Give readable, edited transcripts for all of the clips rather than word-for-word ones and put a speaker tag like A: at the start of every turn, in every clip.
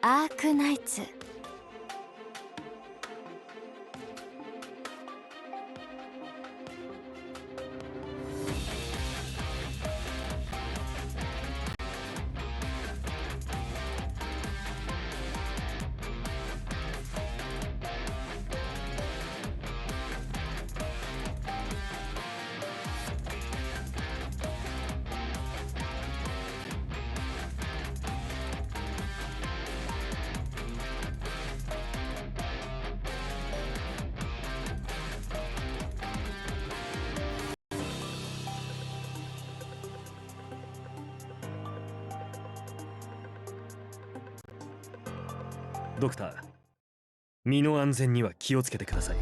A: アークナイツ。
B: ドクター、身の安全には気をつけてください。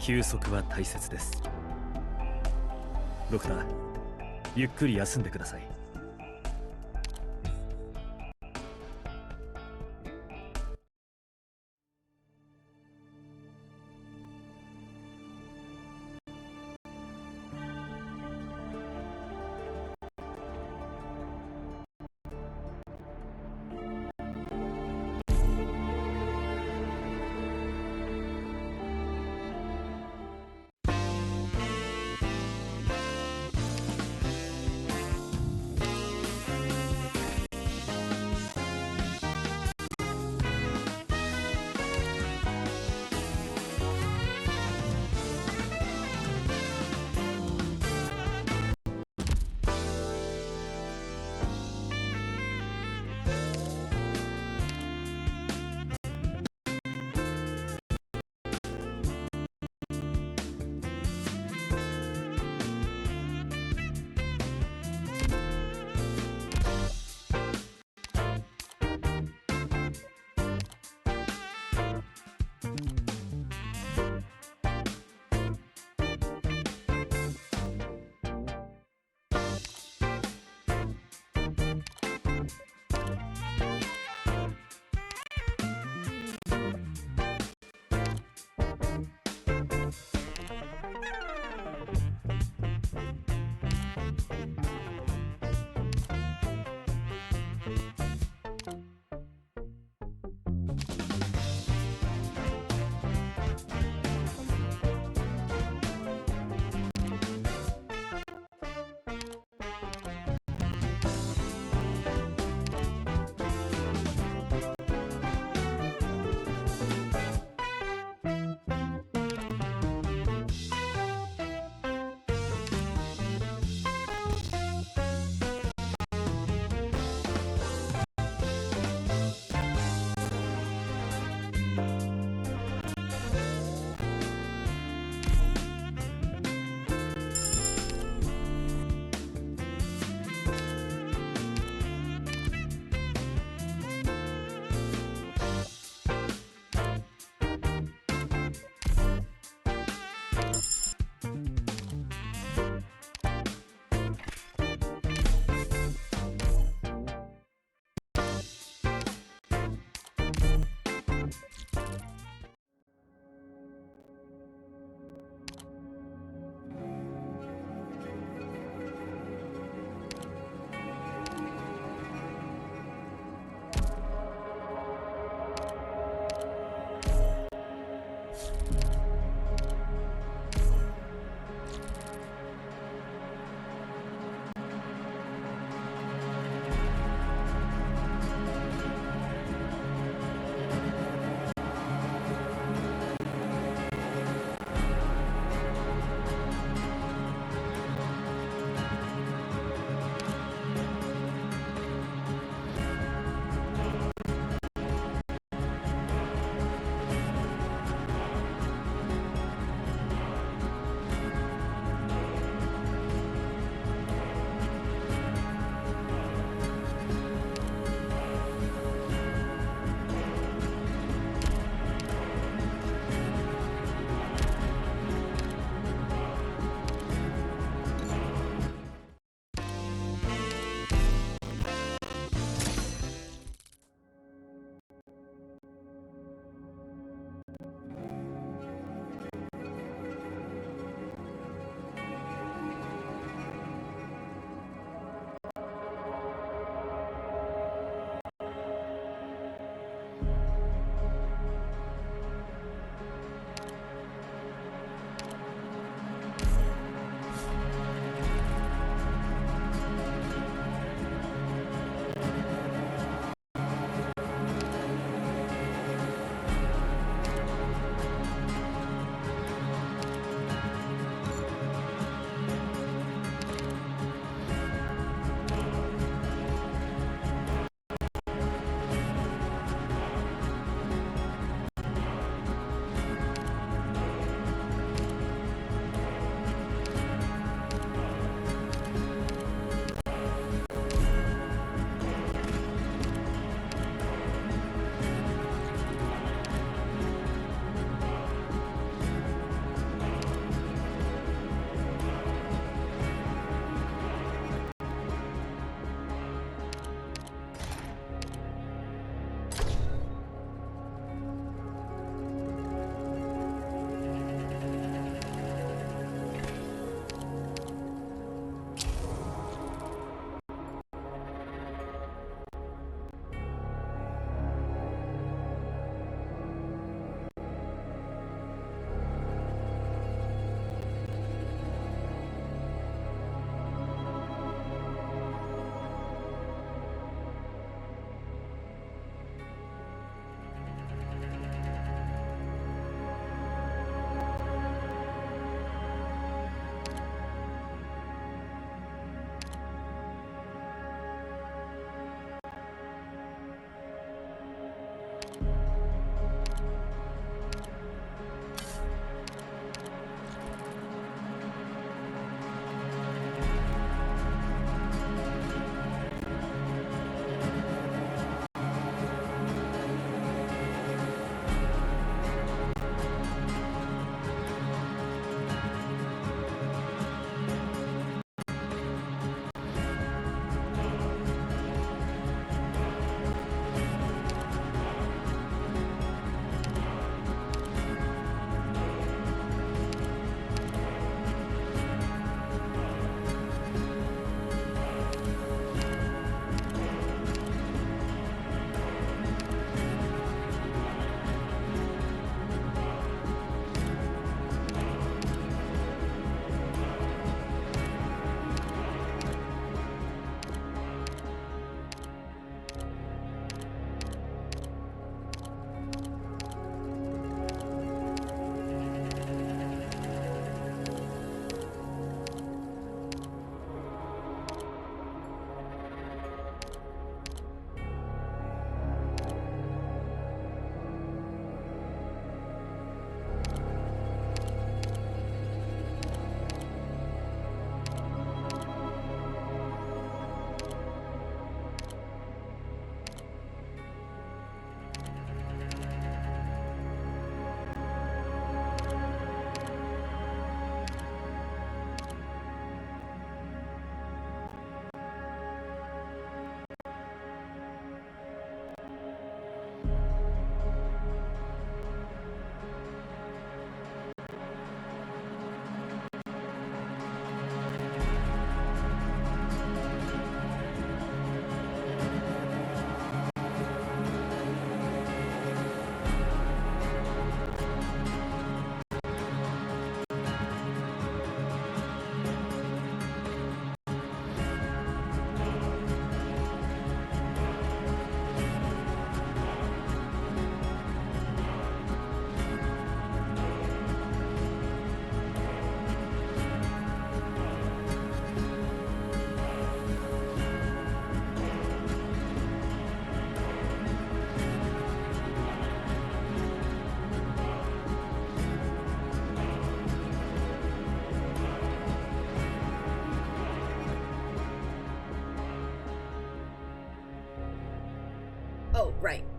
B: 休息は大切です。ドクター、ゆっくり休んでください。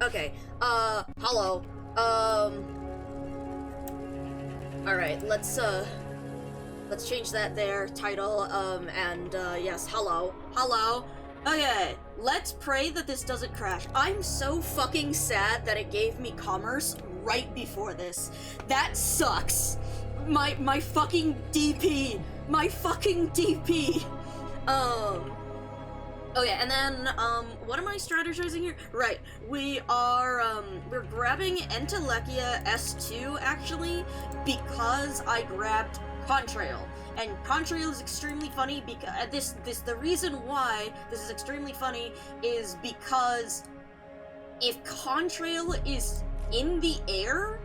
A: Okay, hello. Alright, let's change that there, title, yes, hello. Hello. Okay, let's pray that this doesn't crash. I'm so fucking sad that it gave me commerce right before this. That sucks. My fucking DP. My fucking DP. Okay, and then, what am I strategizing here? Right, we are, we're grabbing Entelekia S2, actually, because I grabbed Contrail. And Contrail is extremely funny because, the reason why this is extremely funny is because if Contrail is in the air,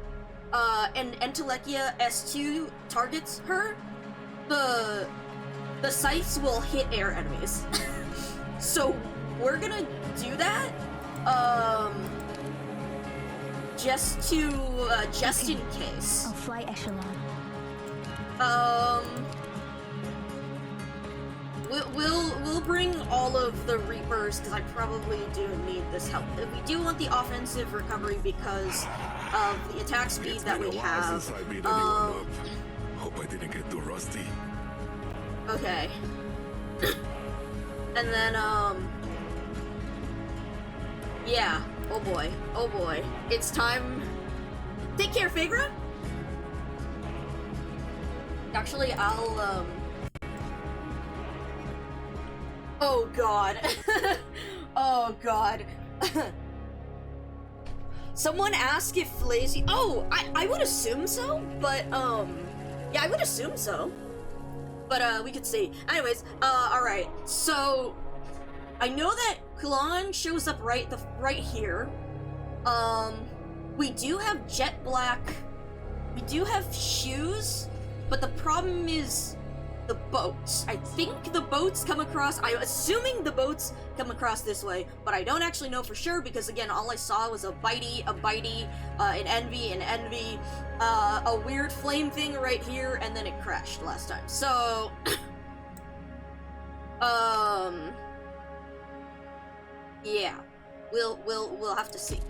A: and Entelekia S2 targets her, the scythes will hit air enemies. So, we're gonna do that, just in case.
C: I'll fly Echelon.
A: We'll bring all of the Reapers, because I probably do need this help. We do want the offensive recovery because of the attack speed that we have.
D: Hope I didn't get too rusty.
A: Okay. And then, yeah. Oh boy. Oh boy. It's time. Take care, Phaedra! Actually, I'll, Oh god. Oh god. Someone asked if Lazy. Oh, I would assume so, but, yeah, I would assume so. But, we could see. Anyways, alright. So, I know that Kulan shows up right here. We do have Jet Black. We do have shoes, but the problem is the boats. I think the boats come across, I'm assuming the boats come across this way, but I don't actually know for sure because, again, all I saw was a bitey, an envy, a weird flame thing right here, and then it crashed last time. So, yeah, we'll have to see.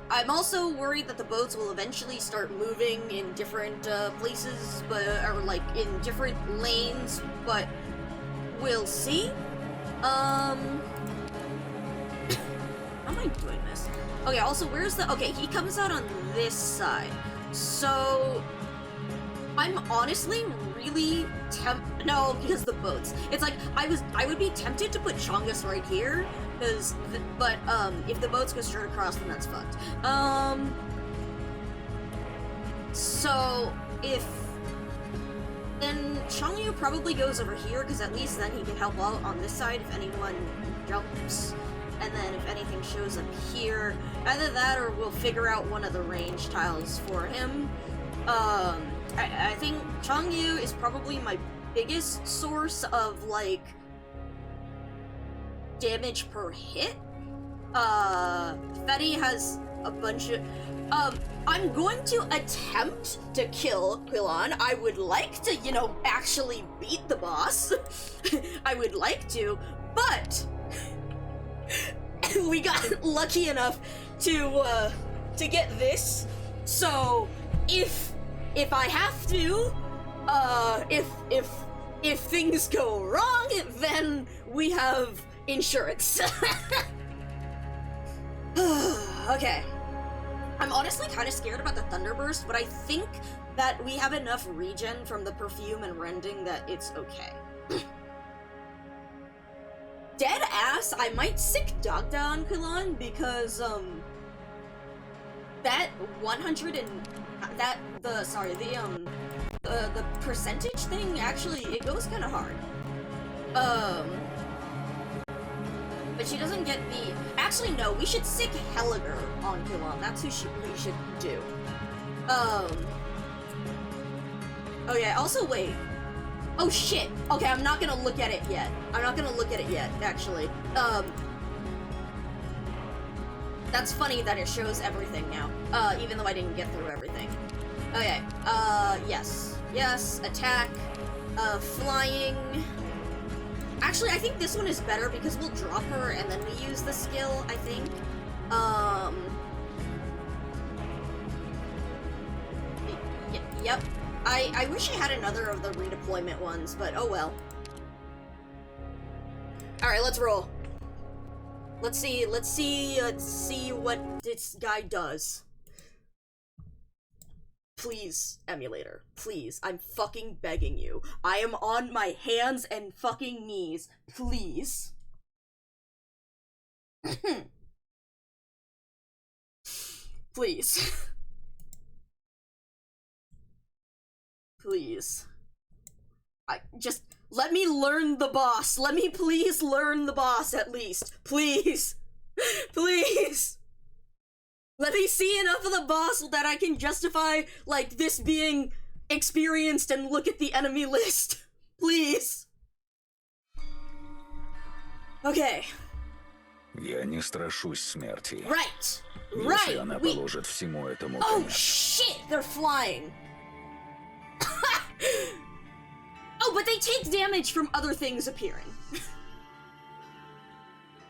A: I'm also worried that the boats will eventually start moving in different places, or like in different lanes, but we'll see. How am I doing this? Okay, also, okay, he comes out on this side. So, I'm honestly really no, because the boats. It's like, I would be tempted to put Chongus right here, but if the boats go straight across, then that's fucked. So, then Changyu probably goes over here, because at least then he can help out on this side if anyone jumps. And then if anything shows up here, either that or we'll figure out one of the range tiles for him. I think Changyu is probably my biggest source of, like, damage per hit. Fetty has a bunch of... I'm going to attempt to kill Quillan. I would like to, you know, actually beat the boss. I would like to, but... we got lucky enough to get this. So, if I have to, if things go wrong, then we have insurance. Okay. I'm honestly kind of scared about the Thunderburst, but I think that we have enough regen from the perfume and rending that it's okay. Dead ass, I might sick Dogda on Kulan because, that 100 and... the percentage thing, actually, it goes kind of hard. But she doesn't get the... Actually, no, we should sick Helliger on Kulan. That's who we should do. Oh yeah, also, wait. Oh shit! Okay, I'm not gonna look at it yet. Actually. That's funny that it shows everything now. Even though I didn't get through everything. Okay, yes. Yes, attack. Flying. Actually, I think this one is better because we'll drop her and then we use the skill, I think. Yep. I wish I had another of the redeployment ones, but oh well. Alright, let's roll. Let's see what this guy does. Please, emulator. Please. I'm fucking begging you. I am on my hands and fucking knees. Please. Please. Please. Just let me learn the boss. Let me please learn the boss at least. Please. Please. Let me see enough of the boss that I can justify, like, this being experienced and look at the enemy list. Please. Okay.
D: Я не страшусь смерти.
A: Right.
D: Если
A: Right.
D: она положит всему этому
A: Oh
D: конец.
A: shit! They're flying. Oh, but they take damage from other things appearing.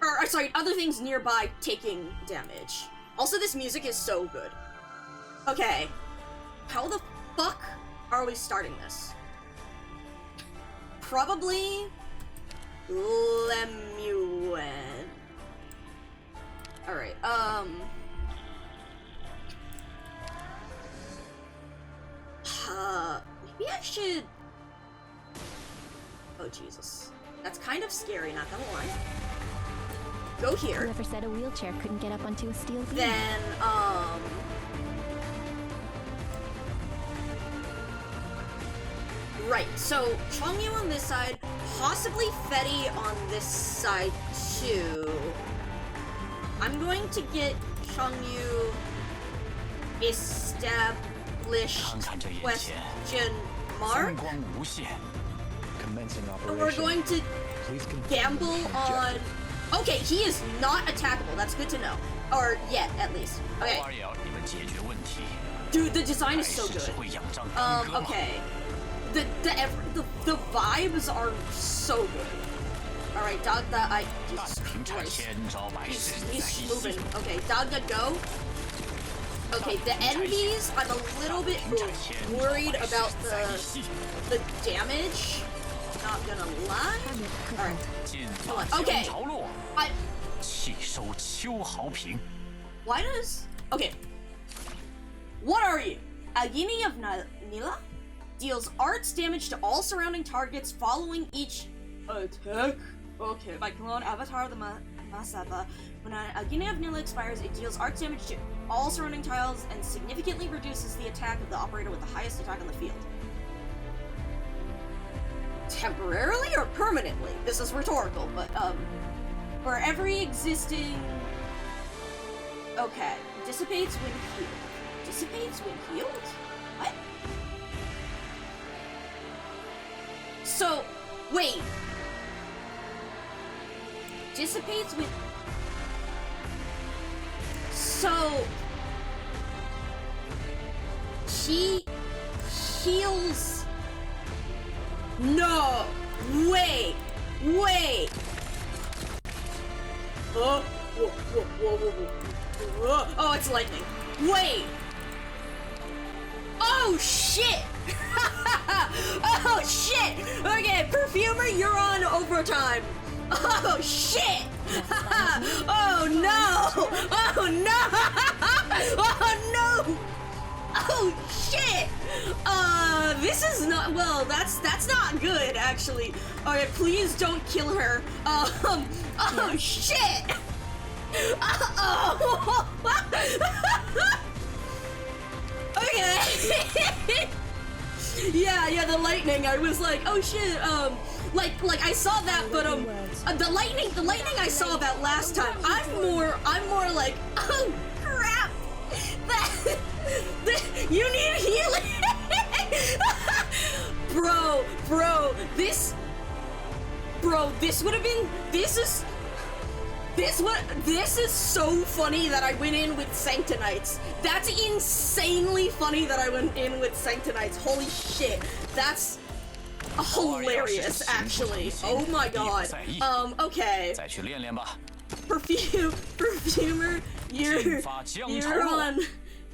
A: Or, sorry, other things nearby taking damage. Also, this music is so good. Okay. How the fuck are we starting this? Probably... Lemuel. Alright, maybe I should... Oh, Jesus. That's kind of scary, not gonna lie. Go here.
C: Whoever said a wheelchair couldn't get up onto a steel beam?
A: Then, Right, so Chongyu on this side, possibly Fetty on this side too. I'm going to get Chongyu established question mark. And we're going to gamble on... Okay, he is not attackable. That's good to know. Or yet, at least. Okay. Dude, the design is so good. Okay. The vibes are so good. Alright, Dagda, Jesus Christ. He's moving. Okay, Dagda, go. Okay, the envies, I'm a little bit worried about the damage. Not gonna lie. Alright. Come on. Okay. Why does... Okay. What are you? Agini of Nila? Deals arts damage to all surrounding targets following each attack. Okay. By clone Avatar the Masava. When an Agini of Nila expires, it deals arts damage to all surrounding tiles and significantly reduces the attack of the operator with the highest attack on the field. Temporarily or permanently? This is rhetorical, but, for every existing... Okay. Dissipates when healed. Dissipates when healed? What? So, wait. Dissipates when... So... She... heals... No! Wait! Wait! Whoa, whoa, whoa, whoa, whoa. Oh, it's lightning. Wait! Oh, shit! Oh, shit! Okay, Perfumer, you're on overtime. Oh, shit! Oh, no! Oh, no! Oh, no! Oh, shit! This is not, well, that's not good, actually. Alright, please don't kill her. Oh, shit! Oh! Okay! Yeah, the lightning, I was like, oh shit, like I saw that, but, the lightning I saw that last time, I'm more like, oh, crap! You need healing! This would have been, this is so funny that I went in with Sanctonites. That's insanely funny that I went in with Sanctonites. Holy shit. That's hilarious, actually. Oh my god. Okay. Perfumer,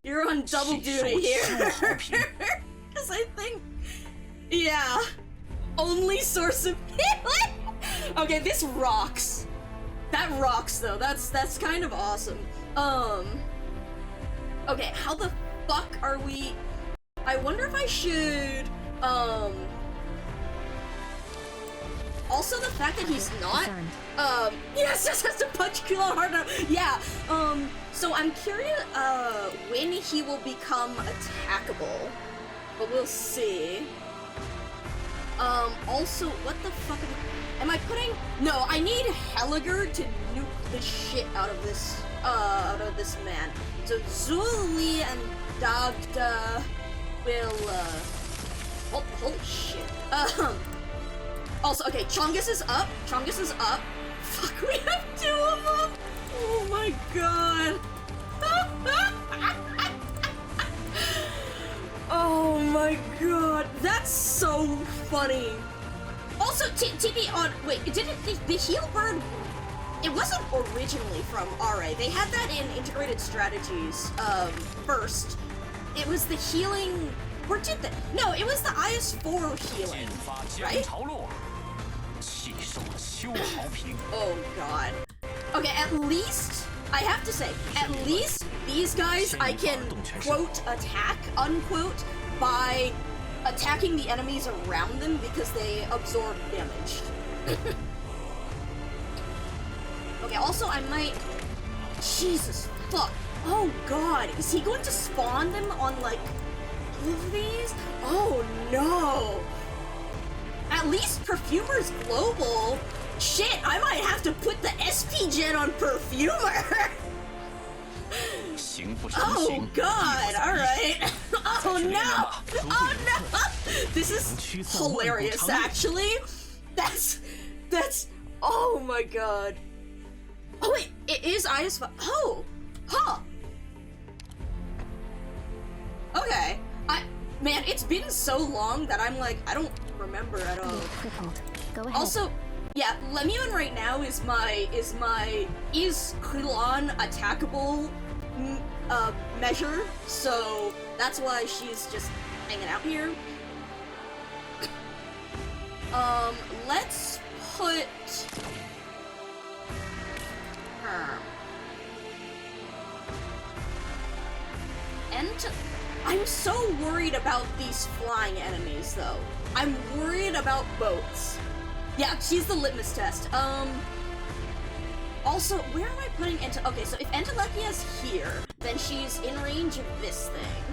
A: you're on double duty here. Cause I think, yeah, only source of healing. Okay, this rocks. That rocks though. That's kind of awesome. Okay, how the fuck are we? I wonder if I should, also the fact that he's not, yes, just has to punch Kulon hard enough. Yeah, so I'm curious, when he will become attackable, but we'll see. Also, what the fuck am I putting? No, I need Helliger to nuke the shit out of this man. So Zuli and Dagda will, oh, holy shit. Also, okay, Chongus is up. Fuck, we have 2 of them! Oh my god. Oh my god, that's so funny. Also, TP on, wait, the heal bird, it wasn't originally from RA. They had that in Integrated Strategies, first. It was the healing, where did that? No, it was the IS-4 healing, right? Oh god. Okay, at least, I have to say, at least these guys I can, quote, attack, unquote, by attacking the enemies around them because they absorb damage. Okay, also I might... Jesus, fuck. Oh god, is he going to spawn them on, like, all of these? Oh no! At least Perfumer's global. Shit, I might have to put the SP gen on Perfumer! Oh god, alright. Oh no! Oh no! This is hilarious, actually. That's, oh my god. Oh wait, it is IS-5. Oh! Huh! Okay. Man, it's been so long that I'm like, I don't remember at all.
C: Go ahead.
A: Also, yeah, Lemon right now is Kulon attackable measure, so that's why she's just hanging out here. Let's put her. I'm so worried about these flying enemies, though. I'm worried about boats. Yeah, she's the litmus test. Also, where am I putting okay, so if Entelechia's here, then she's in range of this thing.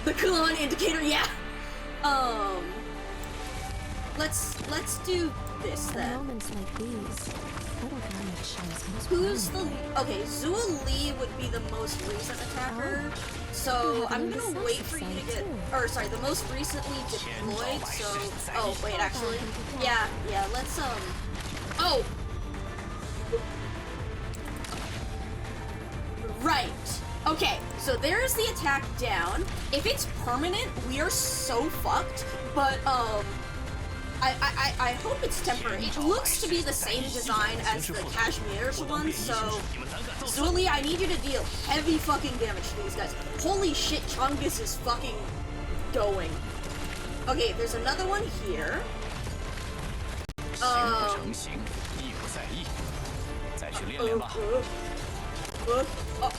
A: The Kulon indicator, yeah. Let's do this
C: At
A: then.
C: moments like these, little damage shows most
A: Who's the...
C: prominently.
A: Okay, Zua Lee would be the most recent attacker. So I'm gonna wait for you to get... Or, sorry, the most recently deployed, so... Oh, wait, actually. Yeah, let's, Oh! Right. Okay, so there's the attack down. If it's permanent, we are so fucked, but, I hope it's temporary. It looks to be the same design as the Kashmir's one, so... Zuli, I need you to deal heavy fucking damage to these guys. Holy shit, Chongus is fucking going. Okay, there's another one here.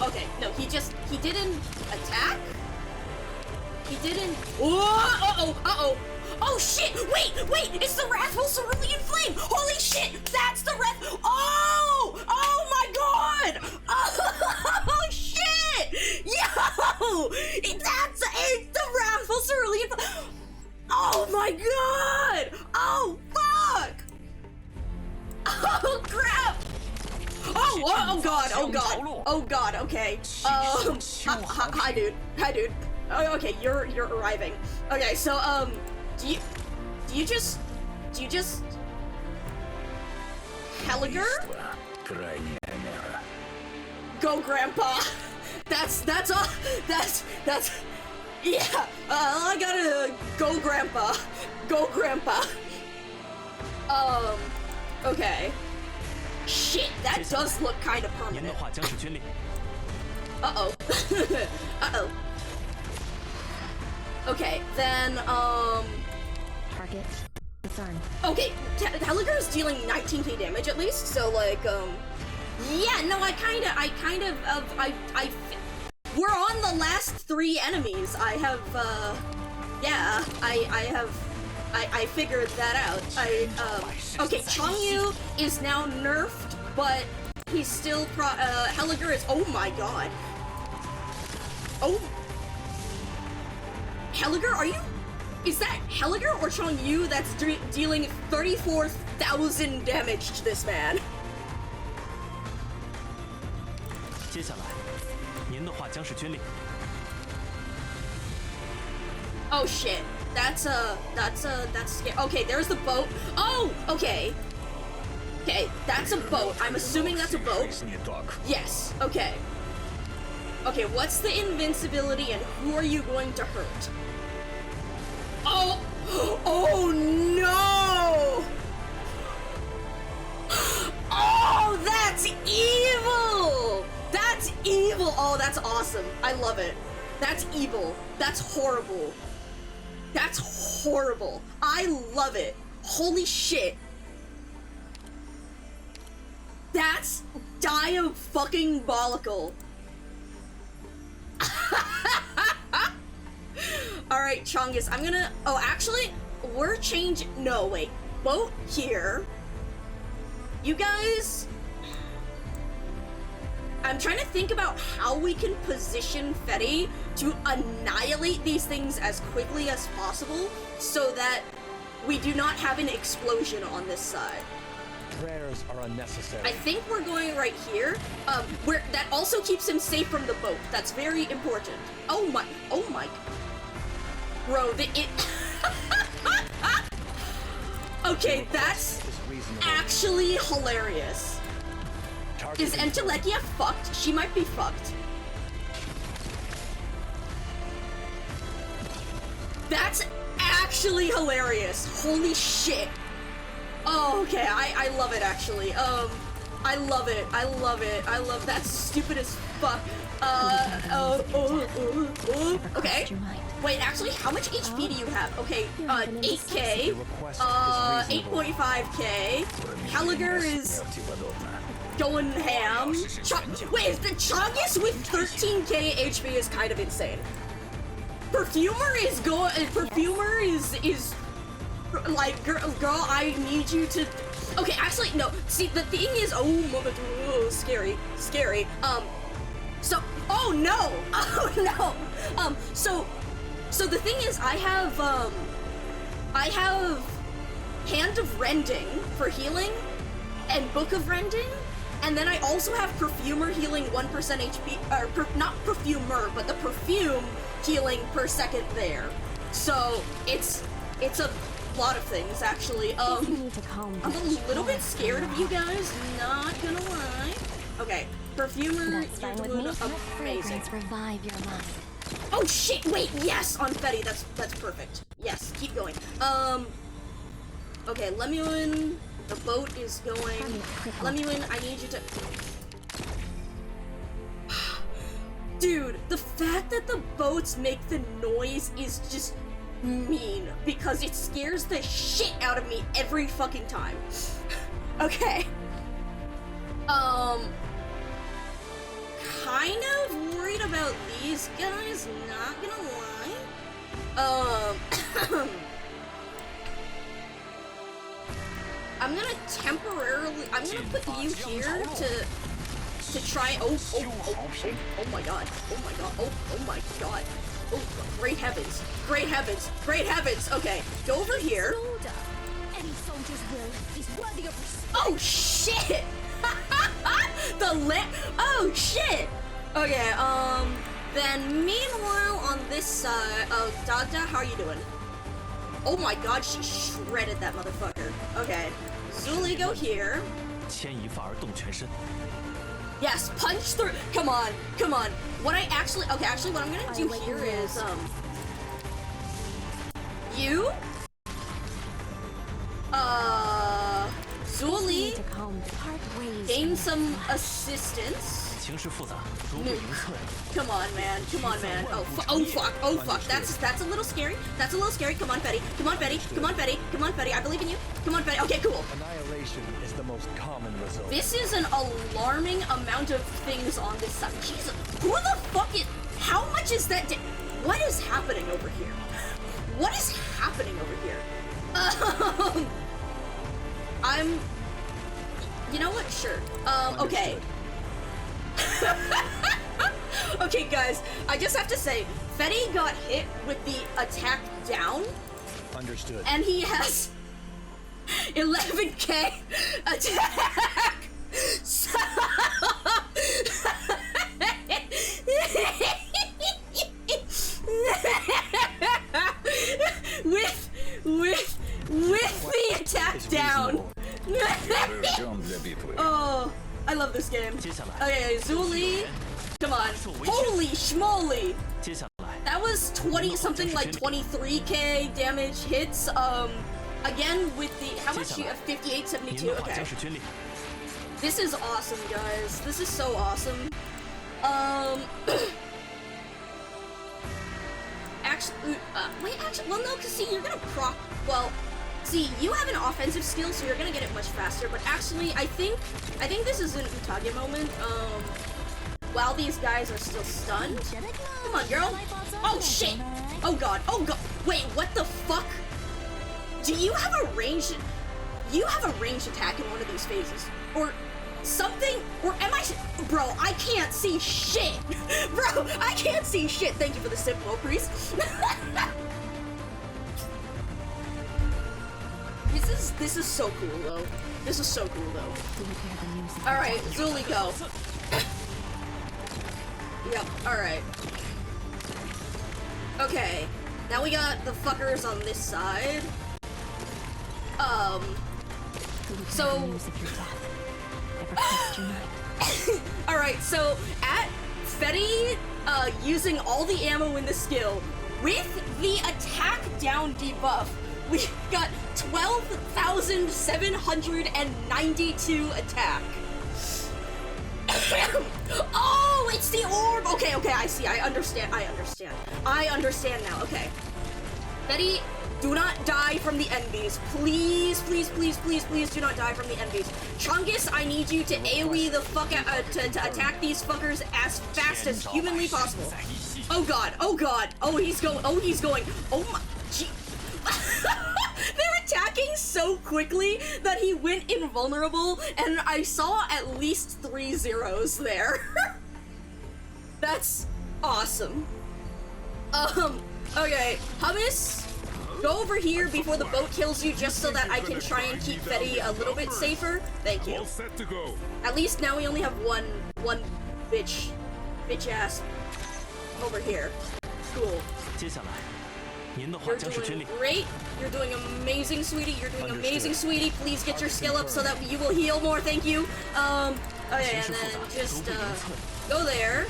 A: Okay, no, he didn't attack? He didn't... Uh-oh! Oh shit! Wait! It's the Wrathful Cerulean Flame! Holy shit! That's the Wrath... Oh! Oh my god! Oh shit! Yo! It's the Wrathful Cerulean Flame! Oh my god! Oh fuck! Oh crap! Oh god, okay. Hi dude. Oh, okay, you're arriving. Okay, so, do you just... Helliger? Go, Grandpa! That's all, yeah, I gotta go, Grandpa. Go, Grandpa. Okay. Shit, that does look kind of
E: 您的
A: permanent.
E: 话将是军令。
A: Uh-oh. Uh-oh. Okay, then,
C: Target. Discern.
A: okay, Helliger is dealing 19k damage at least, so, like, yeah, no, I we're on the last 3 enemies. I have, yeah, I figured that out. Okay, Changyu is now nerfed, but he's still Helliger is, oh my god. Oh. Helliger, are you, is that Helliger or Changyu that's dealing 34,000 damage to this man?
E: 接下来，您的话将是军令。
A: Oh shit. That's scary. Okay, there's the boat. Oh, okay. Okay, that's a boat. I'm assuming that's a boat. Yes, okay. Okay, what's the invincibility and who are you going to hurt? Oh, oh no! Oh, that's evil! That's evil! Oh, that's awesome. I love it. That's evil. That's horrible. That's horrible. I love it. Holy shit. That's diabolical. Alright, Chongus, I'm gonna... Oh, actually, we're changing... No, wait. Boat here. You guys... I'm trying to think about how we can position Fetty to annihilate these things as quickly as possible so that we do not have an explosion on this side.
F: Prayers are unnecessary.
A: I think we're going right here, where that also keeps him safe from the boat. That's very important. Oh my, bro, okay, that's actually hilarious. Is Entelekia fucked? She might be fucked. That's actually hilarious. Holy shit. Oh, okay, I love it actually. I love it. I love that's stupid as fuck. Okay. Wait, actually, how much HP do you have? Okay, 8k, 8.5k. Helliger is going ham. Wait, the Chongus with 13k HP is kind of insane. Perfumer is like, girl, I need you to... Okay, actually, no. See, the thing is, oh, scary. So, oh no! Oh no! So the thing is, I have Hand of Rending for healing, and Book of Rending, and then I also have Perfumer healing 1% HP, or not Perfumer, but the perfume healing per second there. So, it's a lot of things, actually. I'm a little bit scared of you guys, not gonna lie. Okay, Perfumer, you're doing amazing.
C: Revive your mind.
A: Oh shit, wait, yes, on Fetty, that's perfect. Yes, keep going. Okay, Lemuin, the boat is going. Lemuin, I need you to... Dude, the fact that the boats make the noise is just mean, because it scares the shit out of me every fucking time. Okay. Kind of worried about these guys, not gonna lie. I'm gonna put you here to try. Oh my god. Oh my god. Oh, great heavens. Okay, go over here.
C: Any soldier's will is worthy of respect.
A: Oh shit! Oh shit! Okay, then meanwhile on this side, oh, Dada, how are you doing? Oh my god, she shredded that motherfucker. Okay, Zuli, go here.
E: 牵一发而动全身。
A: Yes, punch through. Come on. What actually, what I'm gonna do here is, you Zuli
C: To calm the part ways.
A: gain some assistance.
E: 形势复杂，逐步迎策。
A: Come on, man. Come on, man. Oh, oh fuck. Oh, fuck. That's a little scary. That's a little scary. Come on, Betty. Come on, Betty. Come on, Betty. Come on, Betty. I believe in you. Come on, Betty. Okay, cool.
F: Annihilation is the most common result.
A: This is an alarming amount of things on this side. Jesus. Who the fuck is... How much is that... What is happening over here? What is happening over here? I'm... You know what? Sure. Okay. Okay, guys. I just have to say, Fetty got hit with the attack down,
F: Understood.
A: and he has 11k attack. So... with the attack down. Oh, I love this game. Okay, Zuli, come on. Holy schmoly!
E: 接下来，
A: That was 20 something like 23k damage hits. Again with the how much you have 58,
E: 您
A: 72.
E: 的话
A: Okay,
E: 将是军令。
A: this is awesome, guys. This is so awesome. Actually, wait, actually, well, no, because see, you're gonna proc. Well, see, you have an offensive skill, so you're gonna get it much faster. But actually, I think this is an Utage moment. While these guys are still stunned. Come on, girl. Oh shit. Oh god. Oh god. Wait, what the fuck? Do you have a ranged? You have a ranged attack in one of these phases, or something? Or am I? Bro, I can't see shit. Bro, I can't see shit. Thank you for the sip, Low Priest. This is so cool though. This is so cool though. All right, Zuli, go. Yep. All right. Okay. Now we got the fuckers on this side. So. Alright, so at Fetty using all the ammo in the skill with the attack down debuff, we got 12,792 attack. Oh, it's the orb! Okay, I see. I understand now. Okay. Betty, do not die from the enemies. Please do not die from the enemies. Chungus, I need you to AoE the fuck out, to attack these fuckers as fast as humanly possible. Oh god. Oh, he's going. Oh my, gee. They're attacking so quickly that he went invulnerable, and I saw at least 3 zeros there. That's awesome. Okay, Hummus, go over here before the boat kills you, just so that I can try and keep Fetty a little bit safer. Thank you.
D: All set to go.
A: At least now we only have one bitch ass over here. Cool.
E: 接下来，您的话
A: You're
E: 将是军
A: doing
E: 令。
A: great. You're doing amazing, sweetie. You're doing amazing,
F: Understood.
A: sweetie. Please get your skill up so that you will heal more. Thank you. Okay, and then just go there.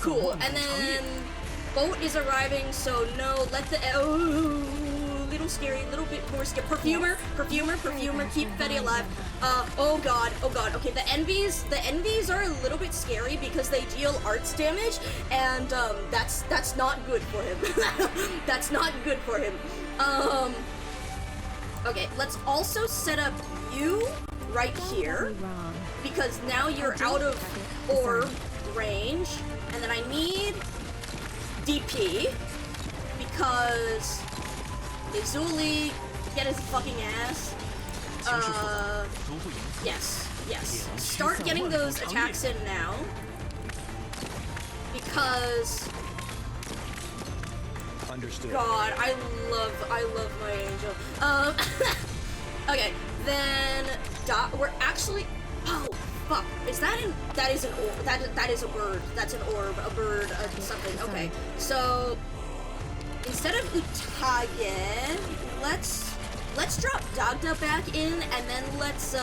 A: Cool. And then boat is arriving, so no, let the little scary, little bit more scary. Perfumer, keep Fetty alive. Oh god. Okay, the envies are a little bit scary because they deal arts damage, and that's not good for him. That's not good for him. Okay, let's also set up you right here because now you're out of orb range, and then I need DP because Izuli get his fucking ass.
E: 形势复杂，逐步迎策。
A: Yes. Start getting those attacks in now because
F: Understood.
A: God, I love my angel. Okay, then we're actually. Oh fuck! Is that an? That is an orb. That is a bird. That's an orb. A bird. Something. Okay. So instead of Utage, let's drop Dagda back in, and then let's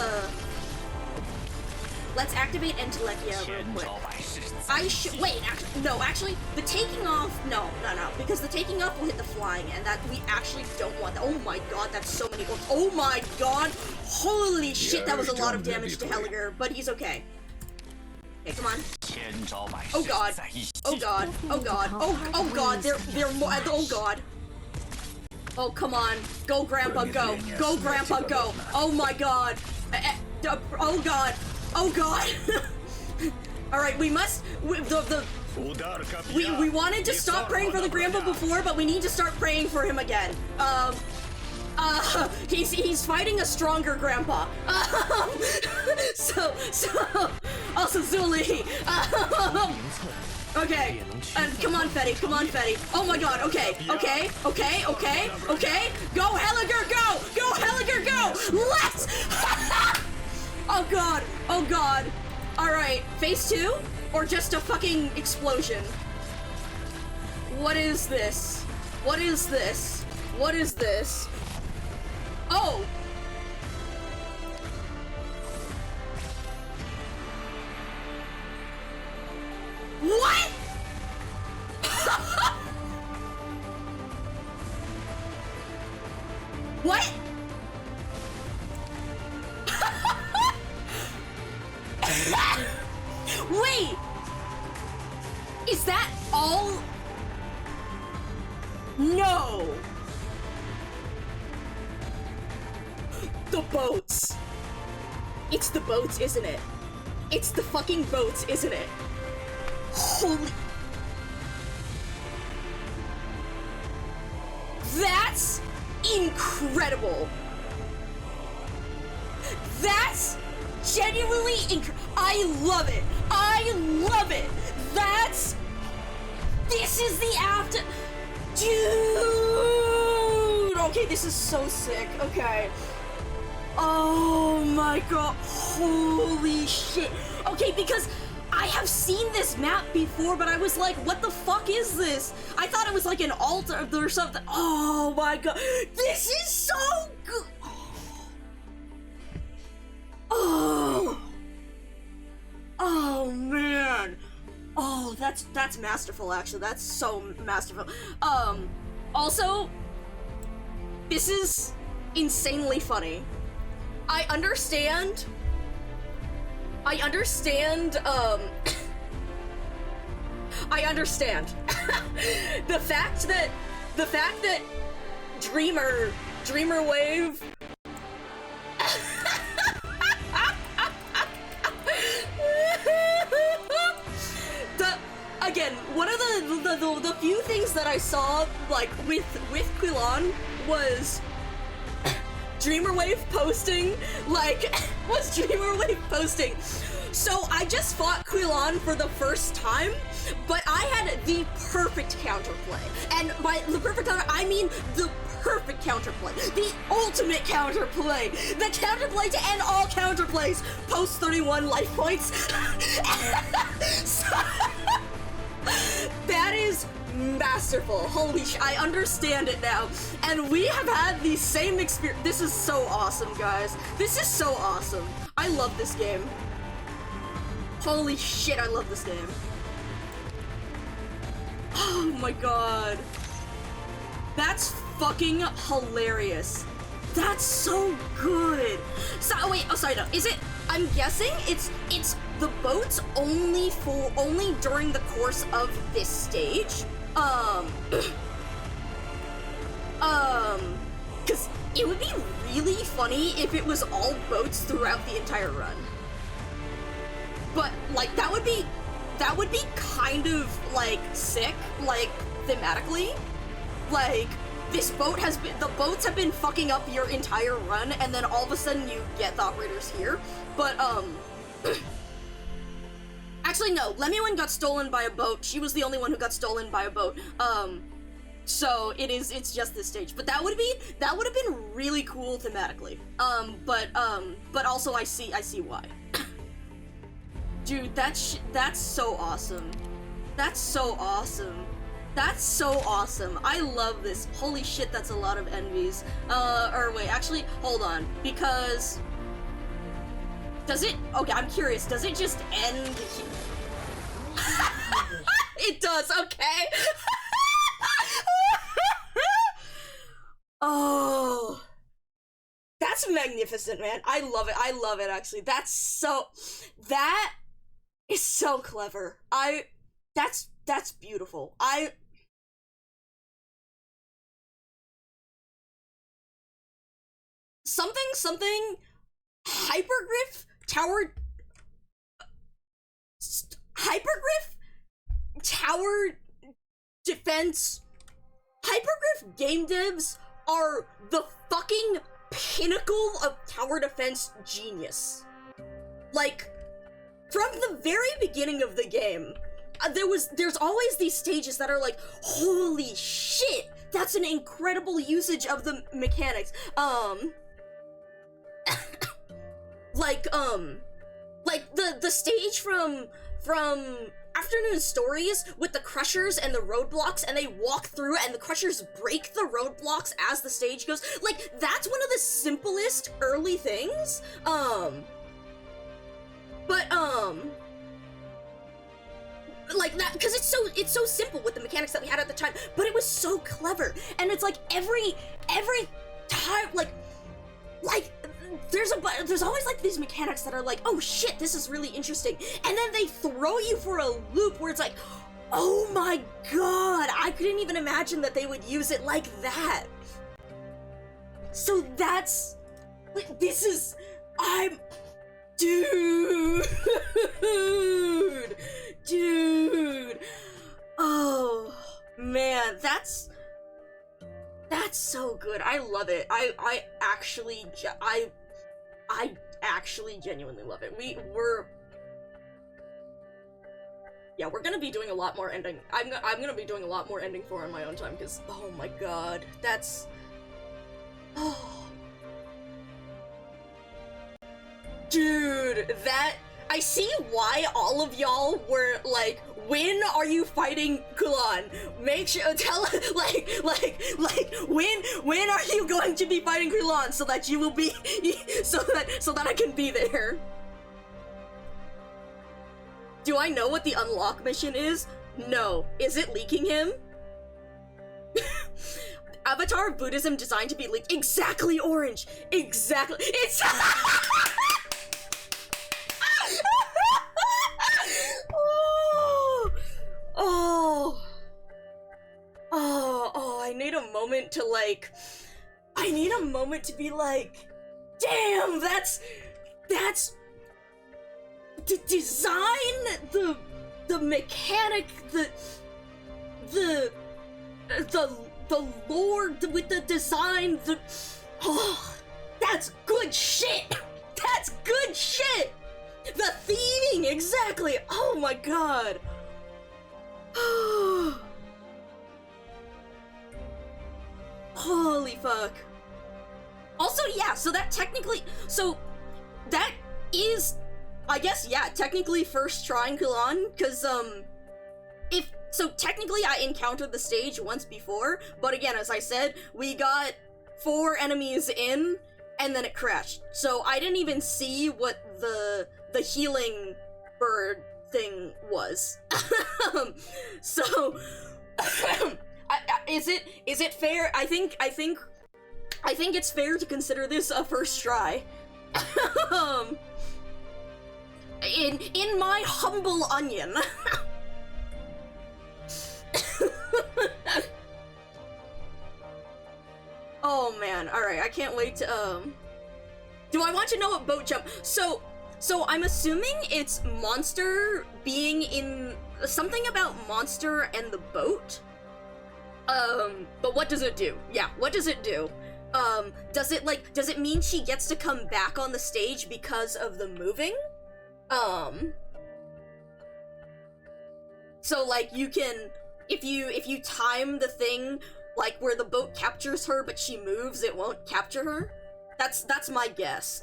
A: let's activate Entelekia real quick. Actually, the taking off, no, because the taking off will hit the flying, and that we actually don't want that. Oh my god, that's so many orbs. Oh my god, holy shit, that was a lot of damage to Helliger, but he's okay. Okay, come on. Oh god, oh god, oh god, oh god, they're more, oh god. Oh, come on, go Grandpa, go, go Grandpa, go. Oh my god, oh god, oh god. Alright, we must, we wanted to stop praying for the Grandpa before, but we need to start praying for him again. He's fighting a stronger Grandpa. Also Zuli. Okay, come on, Fetty, come on, Fetty. Oh my god, okay. Go, Helliger, go! Go, Helliger, go! Let's! Oh god. Alright, phase 2? Or just a fucking explosion? What is this? What is this? What is this? Oh! What?! What?! Wait! Is that all? No! The boats! It's the boats, isn't it? It's the fucking boats, isn't it? Holy... That's incredible! That's genuinely I love it! I love it! That's... This is the after... Dude! Okay, this is so sick. Okay. Oh my god. Holy shit. Okay, because I have seen this map before, but I was like, what the fuck is this? I thought it was like an altar or something. Oh my god. This is so good. Oh. Oh man. Oh, that's masterful actually. That's so masterful. Also, this is insanely funny. I understand, I understand the fact that Dreamer Wave again, one of the few things that I saw like with Quilon was Dreamerwave posting, so I just fought Quilon for the first time, but I had the perfect counterplay. And by the perfect counter, I mean the perfect counterplay. The ultimate counterplay. The counterplay to end all counterplays. Post 31 life points. So, that is masterful. Holy sh! I understand it now. And we have had the same experience. This is so awesome, guys. This is so awesome. I love this game. Holy shit, I love this game. Oh my god. That's fucking hilarious. That's so good. So, oh wait, oh sorry, no. Is it, I'm guessing it's the boats only during the course of this stage? Cause it would be really funny if it was all boats throughout the entire run. But, like, that would be kind of, like, sick, like, thematically. Like, the boats have been fucking up your entire run, and then all of a sudden you get the operators here. But, actually, no, Lemuel got stolen by a boat. She was the only one who got stolen by a boat. So it's just this stage. But that would have been really cool thematically. But also I see why. Dude, that's so awesome. That's so awesome. That's so awesome. I love this. Holy shit, that's a lot of envies. Or wait, actually, hold on, because Does it? Okay, I'm curious. Does it just end? It does. Okay. Oh, that's magnificent, man. I love it. I love it. Actually, that is so clever. That's beautiful. Something hypergriff tower defense. Hypergriff game devs are the fucking pinnacle of tower defense genius. Like, from the very beginning of the game, there's always these stages that are like, holy shit, that's an incredible usage of the mechanics. Like the stage from Afternoon Stories with the crushers and the roadblocks, and they walk through and the crushers break the roadblocks as the stage goes. Like, that's one of the simplest early things. Like that, because it's so simple with the mechanics that we had at the time, but it was so clever. And it's like every time, like there's always like these mechanics that are like, oh shit, this is really interesting, and then they throw you for a loop where it's like, oh my god, I couldn't even imagine that they would use it like that. So that's, this is, dude, oh man, that's so good. I love it. I actually genuinely love it. We're gonna be doing a lot more ending. I'm gonna be doing a lot more ending 4 on my own time, because oh my god, that's, oh, dude, that, I see why all of y'all were like, when are you fighting Kulan? Make sure, tell, when are you going to be fighting Kulan so that you will be, so that I can be there? Do I know what the unlock mission is? No. Is it leaking him? Avatar of Buddhism designed to be leaked. Exactly, Orange. Exactly. It's I need a moment to like, I need a moment to be like, damn, that's the design, the mechanic, the lore with the design, oh, that's good shit. That's good shit. The theming, exactly. Oh my god. Holy fuck. Also, yeah, so that technically, so that is, I guess, yeah, technically first trying Kulan, because, so technically I encountered the stage once before, but again, as I said, we got 4 enemies in, and then it crashed. So I didn't even see what the healing bird thing was. So, is it fair? I think it's fair to consider this a first try. In my humble onion. Oh man, alright, I can't wait to, do I want to know what boat jump? So I'm assuming it's Monster being in, something about Monster and the boat? But what does it do? Yeah, what does it do? Does it mean she gets to come back on the stage because of the moving? So like you can, if you time the thing like where the boat captures her but she moves, it won't capture her? That's my guess.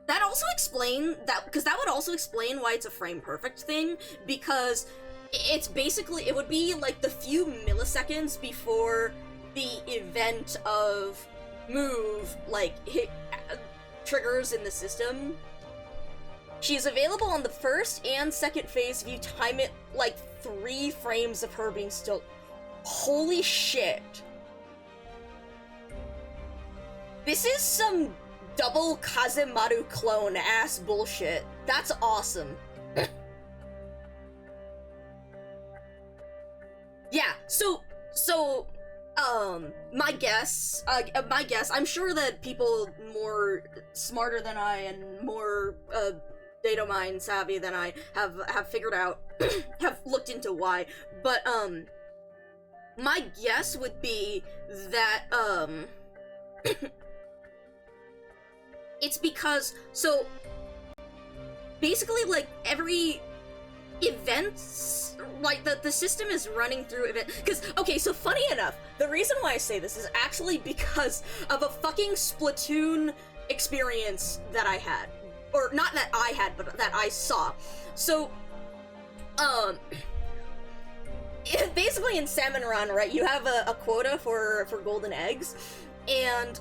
A: That also explain that, because that would also explain why it's a frame perfect thing, because it's basically, it would be like the few milliseconds before the event of move, like, hit triggers in the system. She's available on the first and second phase if you time it, like, 3 frames of her being still. Holy shit. This is some double Kazemaru clone ass bullshit. That's awesome. Yeah, so, my guess, I'm sure that people more smarter than I and more, data mine savvy than I have figured out, have looked into why, but, my guess would be that, it's because, so, basically, like, every events, like, the system is running through event, because, okay, so funny enough, the reason why I say this is actually because of a fucking Splatoon experience that I had, or not that I had, but that I saw. So, basically in Salmon Run, right, you have a quota for golden eggs, and,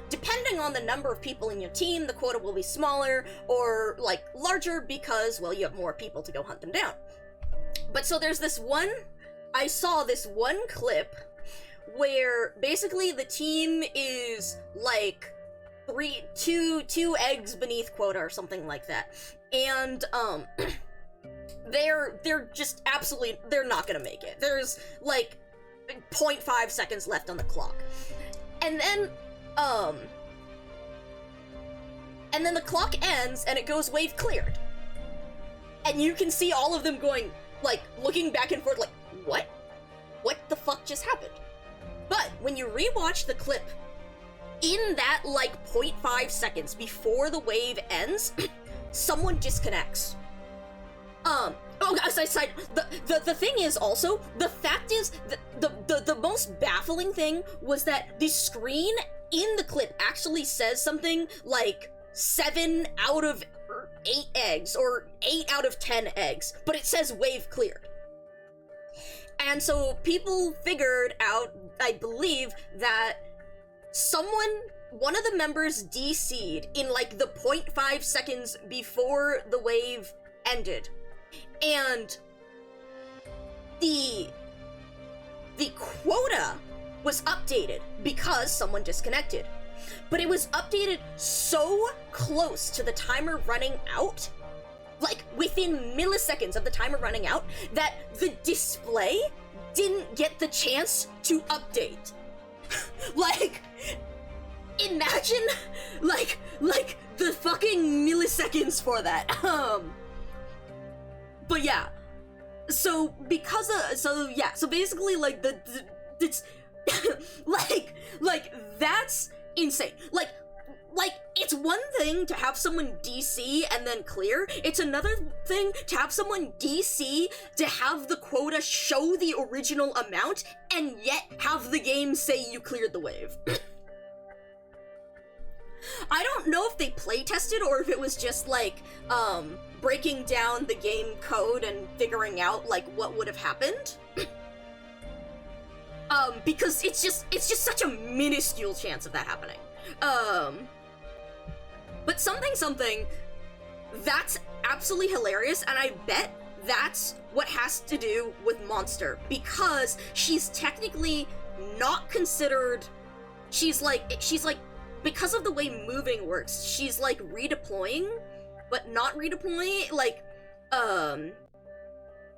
A: depending on the number of people in your team, the quota will be smaller or, like, larger because, well, you have more people to go hunt them down. But so there's this one, I saw this one clip where basically the team is, like, two eggs beneath quota or something like that. And, they're just absolutely, they're not gonna make it. There's, like, 0.5 seconds left on the clock. And then the clock ends and it goes wave cleared. And you can see all of them going, like, looking back and forth like, what? What the fuck just happened? But when you rewatch the clip, in that, like, 0.5 seconds before the wave ends, someone disconnects. The thing is also, the fact is, the most baffling thing was that the screen in the clip actually says something like 7 out of 8 eggs, or 8 out of 10 eggs, but it says wave cleared. And so people figured out, I believe, that one of the members DC'd in, like, the 0.5 seconds before the wave ended. And the quota was updated because someone disconnected. But it was updated so close to the timer running out, like within milliseconds of the timer running out, that the display didn't get the chance to update. Like, imagine, like the fucking milliseconds for that. But yeah, so because so basically, like, it's like that's insane. Like it's one thing to have someone DC and then clear. It's another thing to have someone DC to have the quota show the original amount and yet have the game say you cleared the wave. I don't know if they play tested or if it was just like breaking down the game code and figuring out, like, what would have happened. Because it's just such a minuscule chance of that happening. But something, that's absolutely hilarious, and I bet that's what has to do with Monster, because she's technically not considered, she's like, because of the way moving works, she's like redeploying, but not redeploying, like,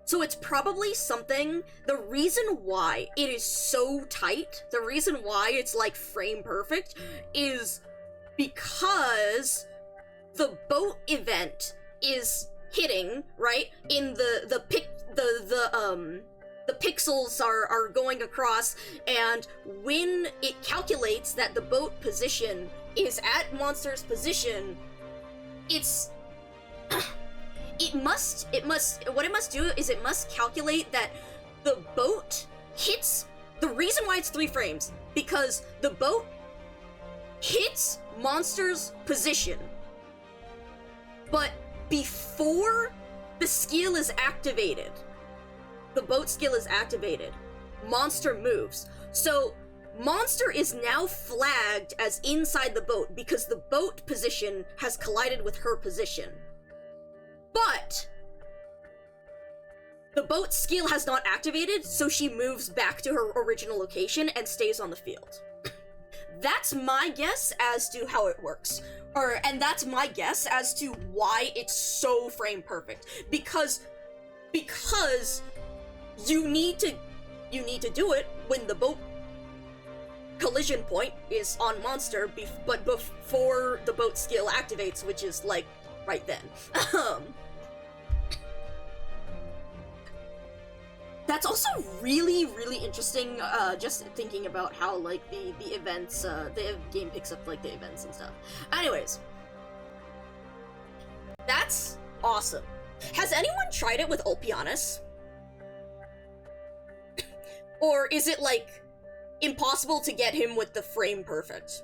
A: so it's probably something, the reason why it is so tight, the reason why it's like frame perfect, is because the boat event is hitting, right, in the pixels are going across, and when it calculates that the boat position is at Monster's position, what it must do is it must calculate that the boat hits, the reason why it's 3 frames, because the boat hits Monster's position, but before the skill is activated, the boat skill is activated, Monster moves. So Monster is now flagged as inside the boat because the boat position has collided with her position. But the boat skill has not activated, so she moves back to her original location and stays on the field. That's my guess as to how it works. And that's my guess as to why it's so frame perfect. Because you need to do it when the boat collision point is on Monster, but before the boat skill activates, which is like right then. That's also really, really interesting, just thinking about how, like, the events, the game picks up, like, the events and stuff. Anyways. That's awesome. Has anyone tried it with Ulpianus? Or is it, like, impossible to get him with the frame perfect?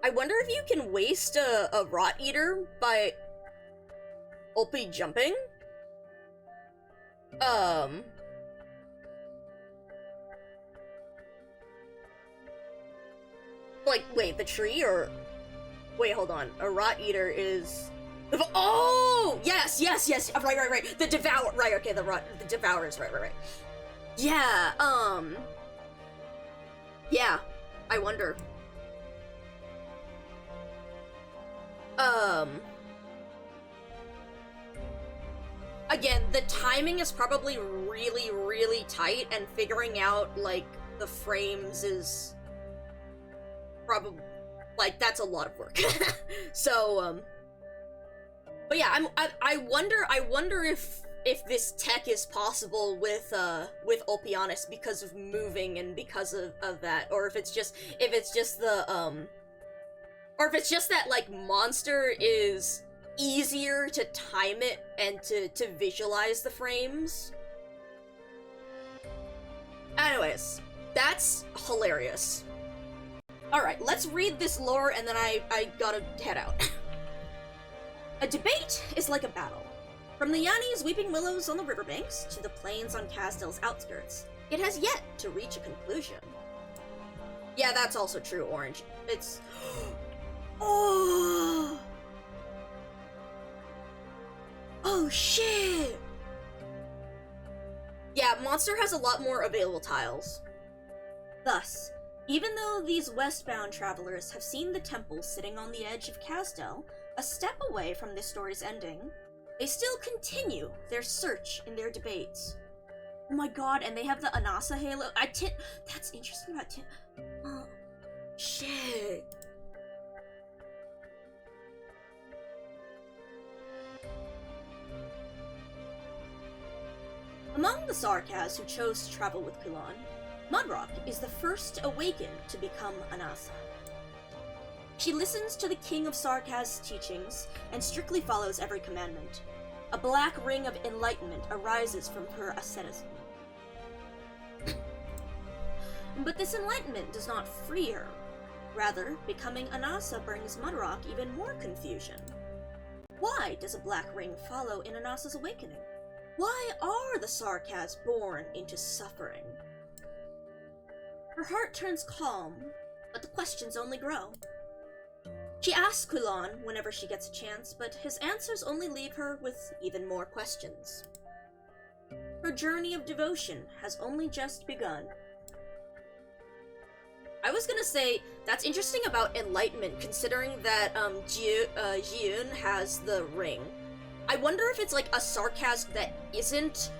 A: I wonder if you can waste a Rot Eater by Ulpi jumping? Like, wait, the tree, or... Wait, hold on. A Rot Eater is... Oh! Yes! Right. The Devour... Right, okay, the Devourers, right. Yeah, Yeah, I wonder. Again, the timing is probably really, really tight, and figuring out, like, the frames is probably, like, that's a lot of work. So, but yeah, I wonder if this tech is possible with Ulpianus because of moving and because of that, or if it's just that, like, Monster is easier to time it and to visualize the frames. Anyways, that's hilarious. Alright, let's read this lore and then I gotta head out. A debate is like a battle. From the Yanni's weeping willows on the riverbanks to the plains on Casdel's outskirts, it has yet to reach a conclusion. Yeah, that's also true, Orange. It's... Oh! Oh shit! Yeah, Monster has a lot more available tiles. Thus, even though these westbound travelers have seen the temple sitting on the edge of Casdel, a step away from this story's ending, they still continue their search in their debates. Oh my god, and they have the Anasa Halo. That's interesting about Oh, shit. Among the Sarkaz who chose to travel with Kulan, Mudrock is the first awakened to become Anasa. She listens to the King of Sarkaz's teachings and strictly follows every commandment. A black ring of enlightenment arises from her asceticism. But this enlightenment does not free her. Rather, becoming Anasa brings Mudrock even more confusion. Why does a black ring follow in Anasa's awakening? Why are the Sarkaz born into suffering? Her heart turns calm, but the questions only grow. She asks Kulan whenever she gets a chance, but his answers only leave her with even more questions. Her journey of devotion has only just begun. I was gonna say, that's interesting about enlightenment, considering that Ji-eun has the ring. I wonder if it's like a Sarkaz that isn't,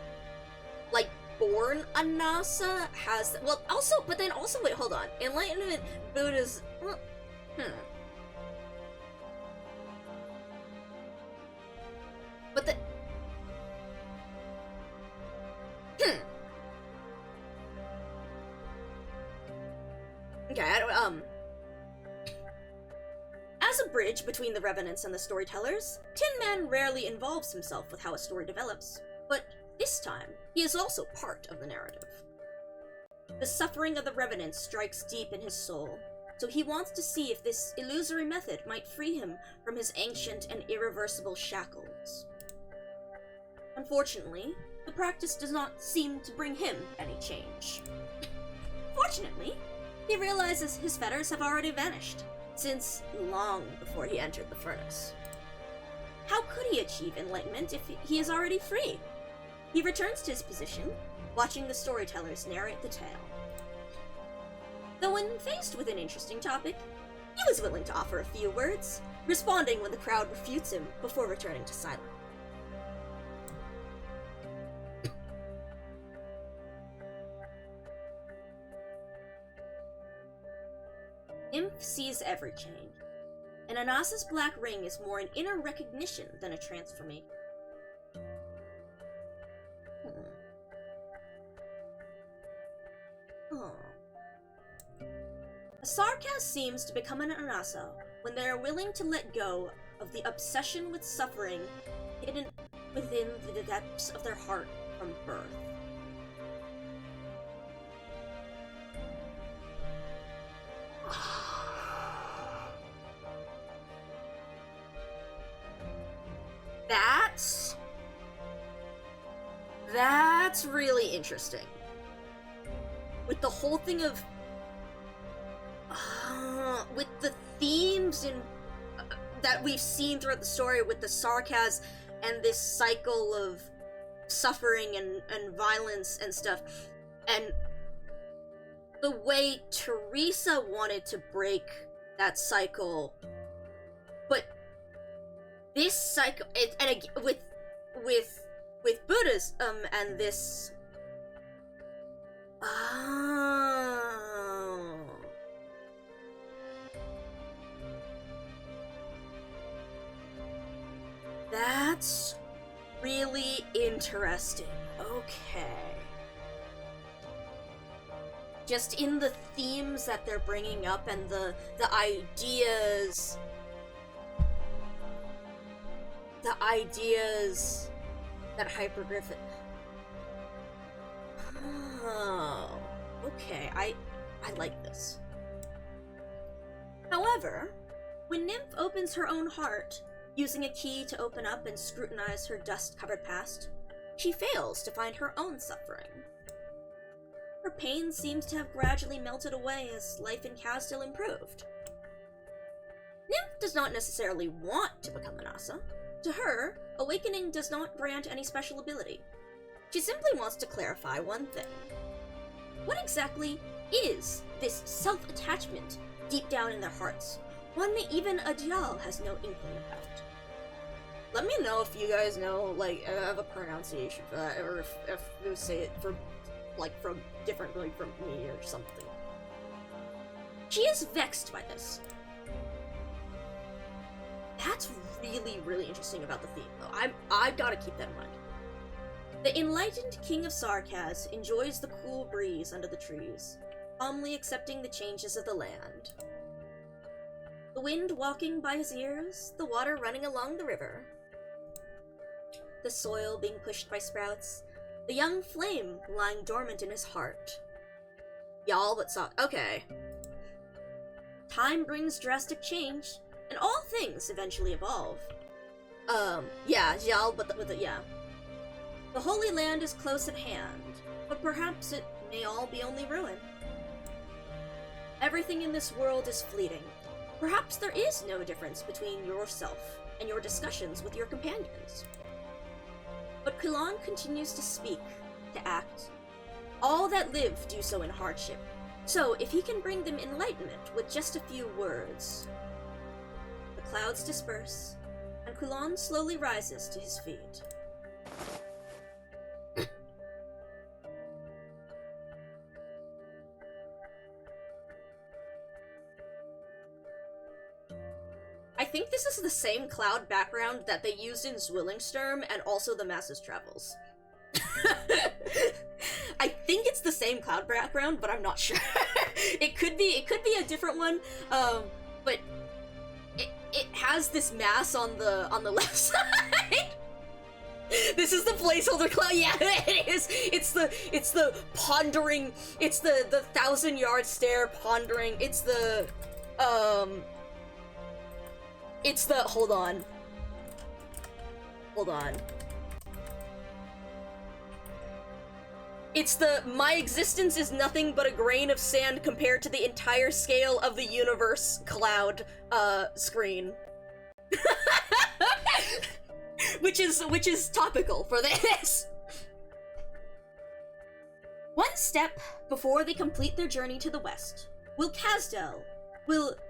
A: like, born Anasa has... Well, also, but then also, wait, hold on. Enlightenment Buddha's... But the... Okay, I don't, As a bridge between the Revenants and the storytellers, Tin Man rarely involves himself with how a story develops, but this time, he is also part of the narrative. The suffering of the Revenants strikes deep in his soul, so he wants to see if this illusory method might free him from his ancient and irreversible shackles. Unfortunately, the practice does not seem to bring him any change. Fortunately, he realizes his fetters have already vanished, since long before he entered the furnace. How could he achieve enlightenment if he is already free? He returns to his position, watching the storytellers narrate the tale. Though when faced with an interesting topic, he was willing to offer a few words, responding when the crowd refutes him before returning to silence. Nymph sees every change, and Anasa's black ring is more an inner recognition than a transformation. A Sarkaz seems to become an Anasa when they are willing to let go of the obsession with suffering hidden within the depths of their heart from birth. That's really interesting. With the whole thing of with the themes in that we've seen throughout the story with the Sarkaz and this cycle of suffering and violence and stuff, and the way Teresa wanted to break that cycle, but this cycle, with Buddhism and this, that's really interesting. Okay. Just in the themes that they're bringing up and the ideas that Hypergriff. Oh, okay. I like this. However, when Nymph opens her own heart, using a key to open up and scrutinize her dust-covered past, she fails to find her own suffering. Her pain seems to have gradually melted away as life in Kasdil improved. Nymph does not necessarily want to become an Asa. To her, awakening does not grant any special ability. She simply wants to clarify one thing. What exactly is this self-attachment deep down in their hearts, one that even a Djal has no inkling about? Let me know if you guys know, like, have a pronunciation for that, or if you say it from differently from me or something. She is vexed by this. That's really, really interesting about the theme, though. I've got to keep that in mind. The enlightened King of Sarkaz enjoys the cool breeze under the trees, calmly accepting the changes of the land. The wind walking by his ears, the water running along the river, the soil being pushed by sprouts, the young flame lying dormant in his heart. Y'all but saw. Okay. Time brings drastic change, and all things eventually evolve. Yeah, Jal, but yeah. The Holy Land is close at hand, but perhaps it may all be only ruin. Everything in this world is fleeting. Perhaps there is no difference between yourself and your discussions with your companions. But Kulan continues to speak, to act. All that live do so in hardship, so if he can bring them enlightenment with just a few words. The clouds disperse, and Kulan slowly rises to his feet. I think this is the same cloud background that they used in Zwillingsturm and also the Masses Travels. I think it's the same cloud background, but I'm not sure. It could be a different one, but it has this mass on the left side. This is the placeholder cloud. Yeah, it is. It's the pondering. It's the 1,000-yard stare pondering. It's the hold on. It's the my existence is nothing but a grain of sand compared to the entire scale of the universe cloud screen. which is topical for this. One step before they complete their journey to the west, will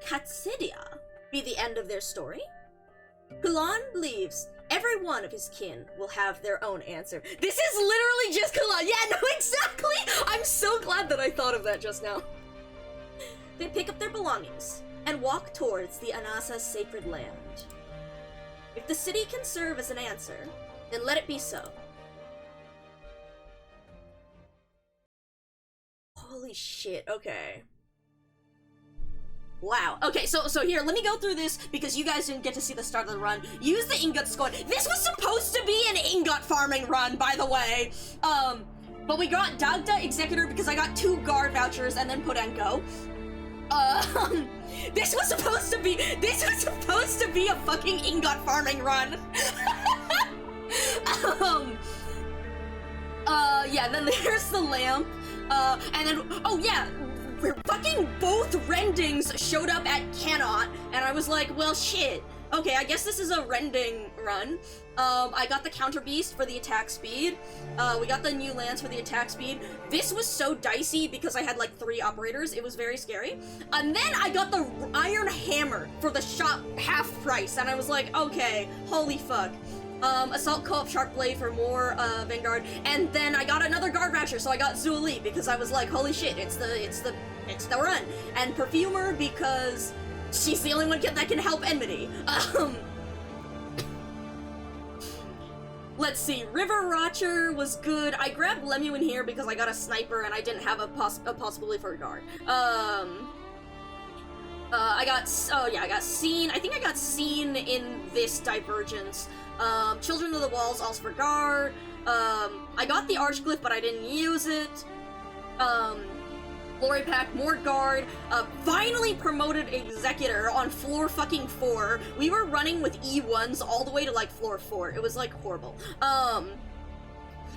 A: Katsidia be the end of their story? Kulan believes every one of his kin will have their own answer. This is literally just Kulan. Yeah, no, exactly! I'm so glad that I thought of that just now. They pick up their belongings and walk towards the Anasa's sacred land. If the city can serve as an answer, then let it be so. Holy shit, okay. Wow. Okay, so here, let me go through this because you guys didn't get to see the start of the run. Use the ingot squad. This was supposed to be an ingot farming run, by the way. But we got Dagda Executor because I got 2 guard vouchers and then Podenko. This was supposed to be a fucking ingot farming run. Yeah, then there's the lamp. And then, oh yeah, fucking both Rendings showed up at Cannot, and I was like, well, shit. Okay, I guess this is a Rending run. I got the Counter Beast for the attack speed. We got the new lance for the attack speed. This was so dicey because I had like 3 operators. It was very scary. And then I got the Iron Hammer for the shop half price, and I was like, okay, holy fuck. Assault Co-op Shark Blade for more Vanguard, and then I got another guard voucher, so I got Zuali because I was like, holy shit, it's the run, and Perfumer because she's the only one that can help Enmity. Let's see, River Rocher was good. I grabbed Lemuel in here because I got a sniper and I didn't have a possibility for a guard. I got Scene. I think I got Scene in this Divergence. Children of the Walls also for guard. I got the Archglyph, but I didn't use it. Glory Pack, more guard. Finally promoted Executor on floor fucking 4. We were running with E1s all the way to like floor 4. It was like horrible. And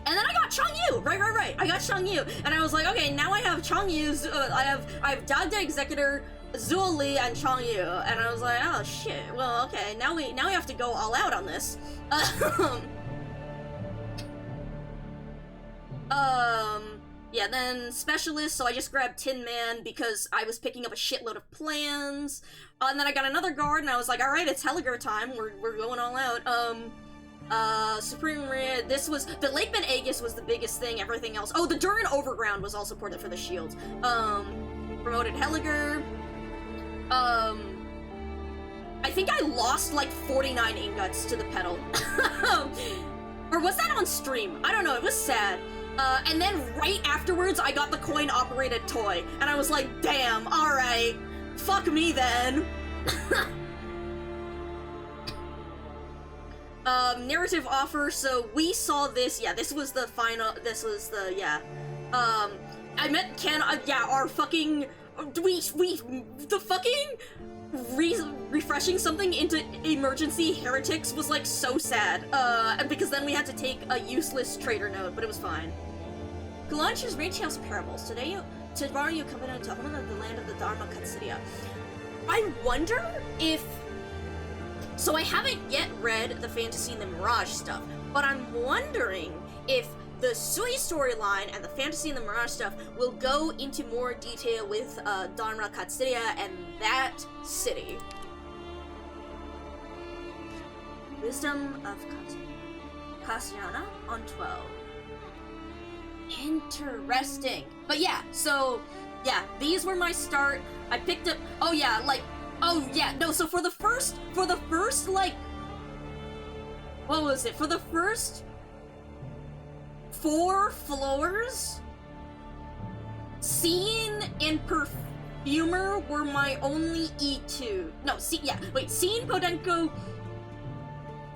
A: then I got Changyu. Right. I got Changyu, and I was like, okay, now I have Changyu's. I have Dagda Executor, Zuali, and Changyu, and I was like, oh shit. Well, okay, now we have to go all out on this. Yeah, then Specialist, so I just grabbed Tin Man because I was picking up a shitload of plans. And then I got another guard, and I was like, alright, it's Helliger time, we're going all out. Supreme Red, this was, the Lakeman Aegis was the biggest thing, everything else. Oh, the Durin Overground was also ported for the shield. Promoted Helliger. I think I lost like 49 ingots to the pedal. Or was that on stream? I don't know, it was sad. And then right afterwards, I got the coin-operated toy, and I was like, damn, alright, fuck me then. Narrative offer, so we saw this, yeah, this was the final, I met Ken, our fucking, the fucking refreshing something into emergency heretics was like so sad, because then we had to take a useless trader node, but it was fine. Galanch's Rage House Parables. Tomorrow you come into home of the land of the Dharma Katsidia. I wonder if... So I haven't yet read the Fantasy and the Mirage stuff, but I'm wondering if the Sui storyline and the Fantasy and the Mirage stuff will go into more detail with Dharma Katsidia and that city. Wisdom of Kasyana on 12. Interesting. But yeah, so, yeah, these were my start. I picked up, so for the first, like, what was it? For the first 4 floors, Scene and Perfumer were my only E2. No, Scene, Podenko.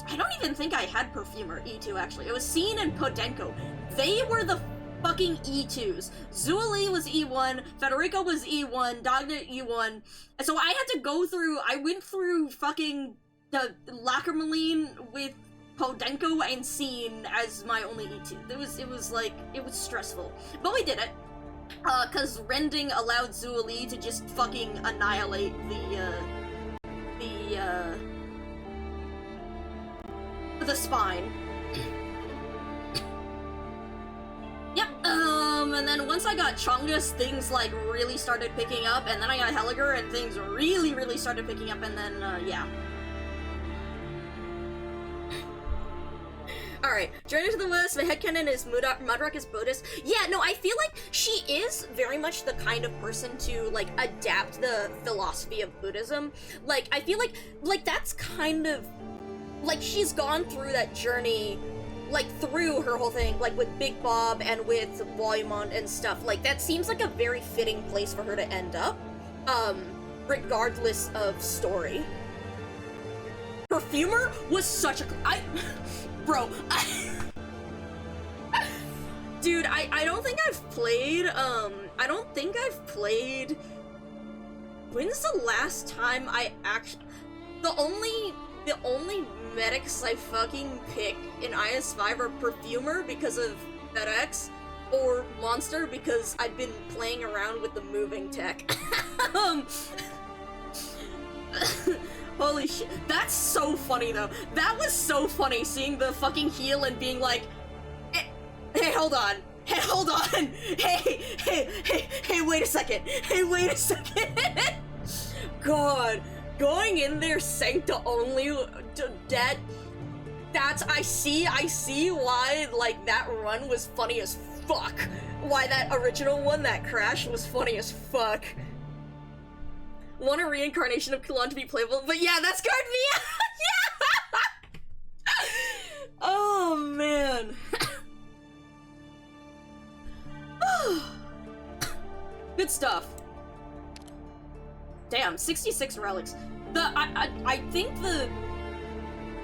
A: I don't even think I had Perfumer E2, actually. It was Scene and Podenko. They were the fucking E2s. Zuali was E1, Federico was E1, Dagda E1, and so I went through fucking the Lacrimoline with Podenko and Scene as my only E2. It was stressful. But we did it. Cause rending allowed Zhu Li to just fucking annihilate the spine. Yep, and then once I got Chungus, things, like, really started picking up, and then I got Helliger, and things really started picking up, and then, yeah. Alright, Journey to the West, my headcanon is Mudrock is Buddhist. Yeah, no, I feel like she is very much the kind of person to, like, adapt the philosophy of Buddhism. Like, I feel like, that's kind of, like, she's gone through that journey, like, through her whole thing, like, with Big Bob and with Walumont and stuff. Like, that seems like a very fitting place for her to end up, regardless of story. Perfumer was such a... Bro, dude, I don't think I've played, I don't think I've played... When's the last time I actually... The only medics I fucking pick in IS-5 are Perfumer because of FedEx, or Monster because I've been playing around with the moving tech. Holy shit, that's so funny though. That was so funny, seeing the fucking heal and being like, hey, hold on. Hey, hold on. Hey, wait a second. Hey, wait a second. God, going in there Sancta only, I see why, like, that run was funny as fuck. Why that original one, that crash, was funny as fuck. Want a reincarnation of Kulon to be playable, but yeah, that's Guardvia! Yeah! Oh, man. Good stuff. Damn, 66 relics. I think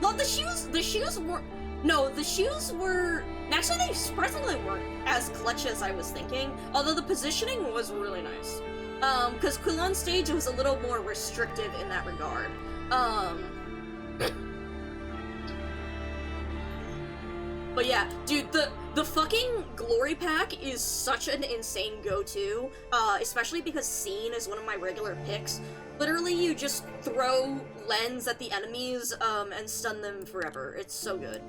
A: well, the shoes were... No, the shoes were... Actually, they surprisingly weren't as clutch as I was thinking, although the positioning was really nice. Because Kulon stage was a little more restrictive in that regard. But yeah, dude, the fucking Glory Pack is such an insane go-to, especially because Scene is one of my regular picks. Literally, you just throw Lens at the enemies, and stun them forever. It's so good.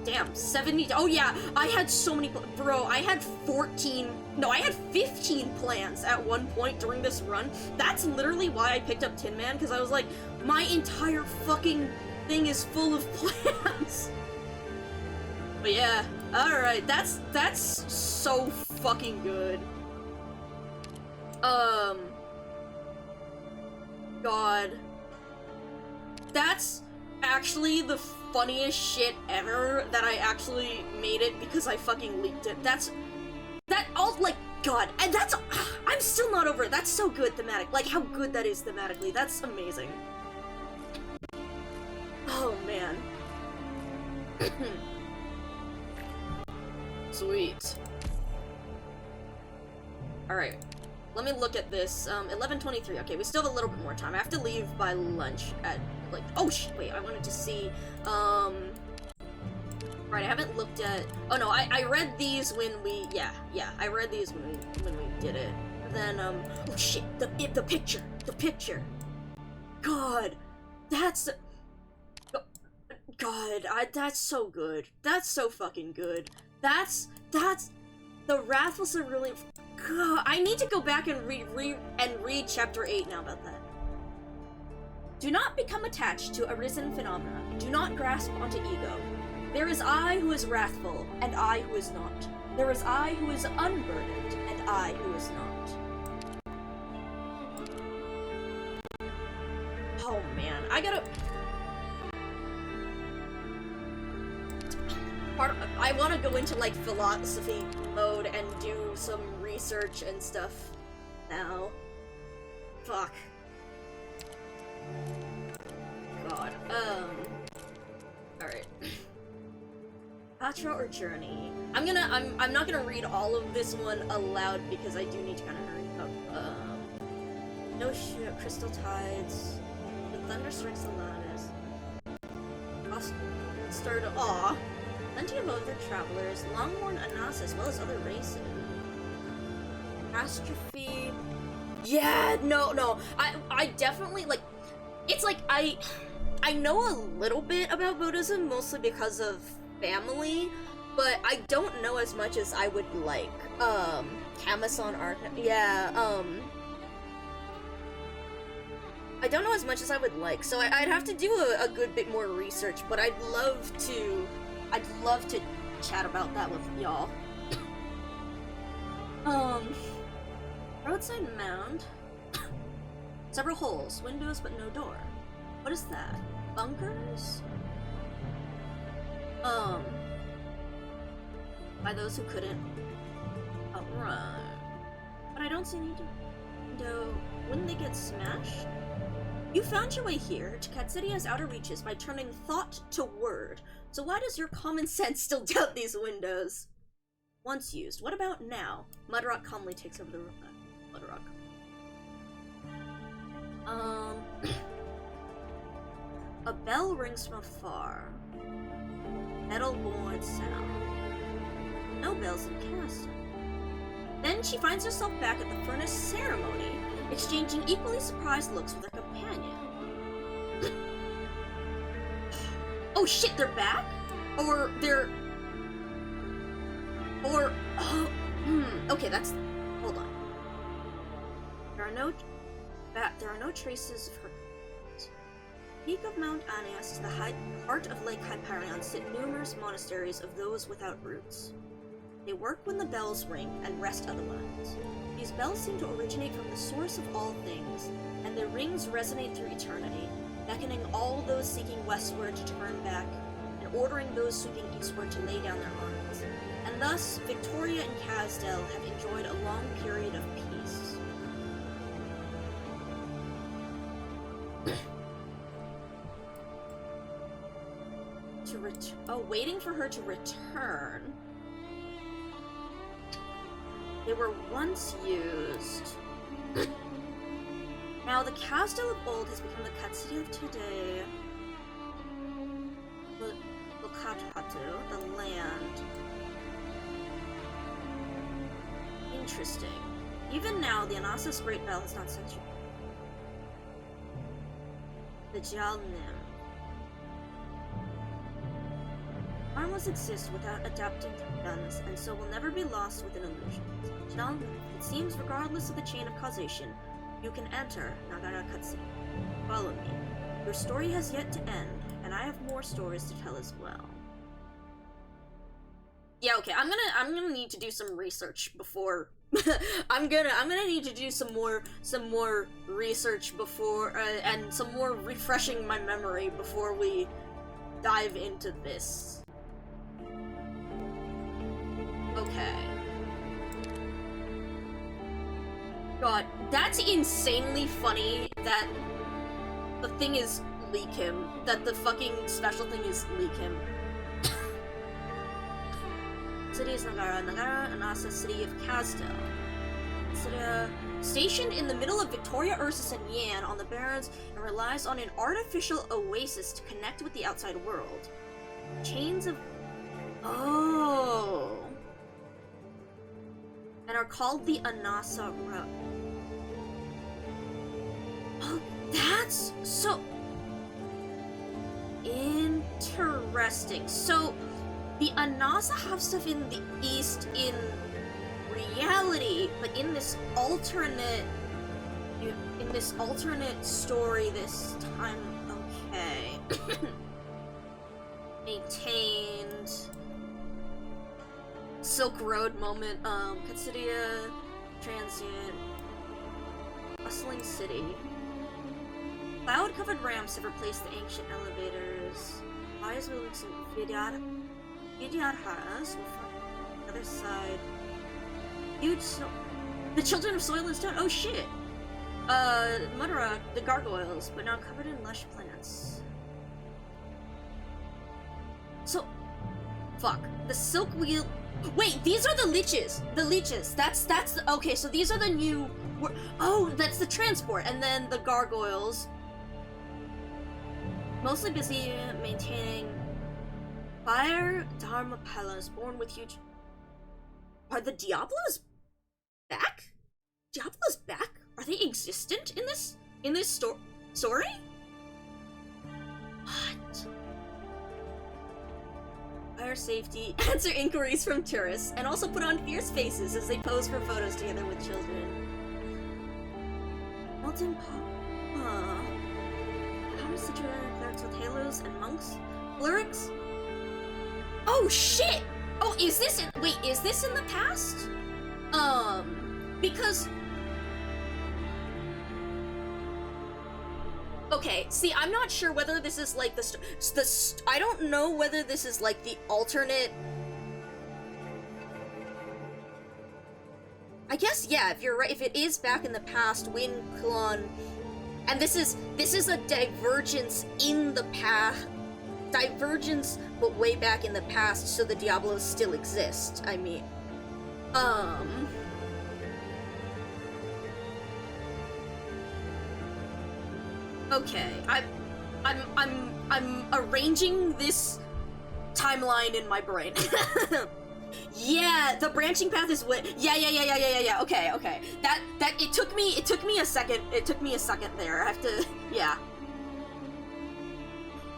A: Damn, 70, oh yeah, I had so many, bro, I had 15 plans at one point during this run. That's literally why I picked up Tin Man, because I was like, my entire fucking thing is full of plans. But yeah, alright, that's so fucking good. God. That's actually the funniest shit ever that I actually made it because I fucking leaked it. God, and I'm still not over it. That's so good thematic. Like, how good that is thematically. That's amazing. Oh, man. Sweet. Alright. Let me look at this. 11:23. Okay, we still have a little bit more time. I have to leave by lunch at, like... Oh, shit, wait, I wanted to see, Right, I haven't looked at... Oh, no, I read these when we... Yeah, I read these when we did it. Then, oh, shit, the picture. The picture. God, that's... God, that's so good. That's so fucking good. That's... The Wrathful Cerulean... God, I need to go back and read Chapter 8 now about that. Do not become attached to arisen phenomena. Do not grasp onto ego. There is I who is wrathful, and I who is not. There is I who is unburdened, and I who is not. Oh man, I gotta... I want to go into, like, philosophy mode and do some research and stuff now. Fuck. God, alright. Patra or Journey? I'm not gonna read all of this one aloud because I do need to kind of hurry up. No shit, Crystal Tides. The Thunder Strikes the Loudest. started. Aw. Plenty of other travelers, Longhorn, Anas, as well as other races. Catastrophe. Yeah, no. I definitely, like, it's like, I know a little bit about Buddhism, mostly because of family, but I don't know as much as I would like. Kamasan Arc, yeah, I don't know as much as I would like, so I'd have to do a good bit more research, but I'd love to chat about that with y'all. Roadside mound. Several holes, windows, but no door. What is that? Bunkers? By those who couldn't outrun. But I don't see any window. Wouldn't they get smashed? You found your way here to Katsuria's outer reaches by turning thought to word. So why does your common sense still doubt these windows? Once used. What about now? Mudrock calmly takes over the Mudrock. A bell rings from afar. Metal-born sound. No bells in Castle. Then she finds herself back at the furnace ceremony, exchanging equally surprised looks with her companion. Oh shit, they're back? Or they're... Or... Oh, okay, that's... Hold on. There are no traces of her... Peak of Mount Anias to the heart of Lake Hyperion sit numerous monasteries of those without roots. They work when the bells ring and rest otherwise. These bells seem to originate from the source of all things, and their rings resonate through eternity, beckoning all those seeking westward to turn back, and ordering those sweeping eastward to lay down their arms. And thus, Victoria and Kazdel have enjoyed a long period of peace. Waiting for her to return. They were once used. Now the Kazdel of old has become the Katsuya of today. Lokatatu, the land. Interesting. Even now, the Anasa's Great Bell has not set you. The Jalnim. Harmless exists without adapting to guns, and so will never be lost within illusions. Jalnim, it seems regardless of the chain of causation, you can enter Nagara Katsuya. Follow me. Your story has yet to end, and I have more stories to tell as well. Yeah, okay, I'm gonna need to do some research before I'm gonna need to do some more research before and some more refreshing my memory before we dive into this. Okay. God, that's insanely funny that the thing is leak him. That the fucking special thing is leak him. City is Nagara. Nagara, Anasa, city of Kazdel. Stationed in the middle of Victoria, Ursus, and Yan on the Barrens, and relies on an artificial oasis to connect with the outside world. Chains of... Oh... And are called the Anasa Road. Oh, that's so... interesting. So, the Anasa have stuff in the east in reality, but in this alternate story this time, okay. Maintained Silk Road moment, Katsuya, transient, bustling city. Cloud-covered ramps have replaced the ancient elevators. Wise buildings and Vidyadharas will find the other side. Huge the children of soil and stone. Oh shit! Mudrock, the gargoyles, but now covered in lush plants. So, fuck. The silk wheel. Wait, these are the leeches. The leeches. That's okay. So these are the new. Oh, that's the transport, and then the gargoyles. Mostly busy maintaining fire Dharma palace, born with huge. Are the Diablos back? Diablos back? Are they existent in this story? What? Fire safety, answer inquiries from tourists, and also put on fierce faces as they pose for photos together with children. Molten pop. How does the clerics with halos and monks? Clerics? Oh shit! Oh, is this in- wait, is this in the past? Because... Okay, see, I'm not sure whether this is like I don't know whether this is like the alternate... I guess, yeah, if you're right, if it is back in the past, Win Kulon, and this is a divergence in the past, but way back in the past, so the Diablos still exist. I mean, okay, I'm arranging this timeline in my brain. Yeah, the branching path is what. Yeah. Okay. That it took me a second. It took me a second there. I have to. Yeah.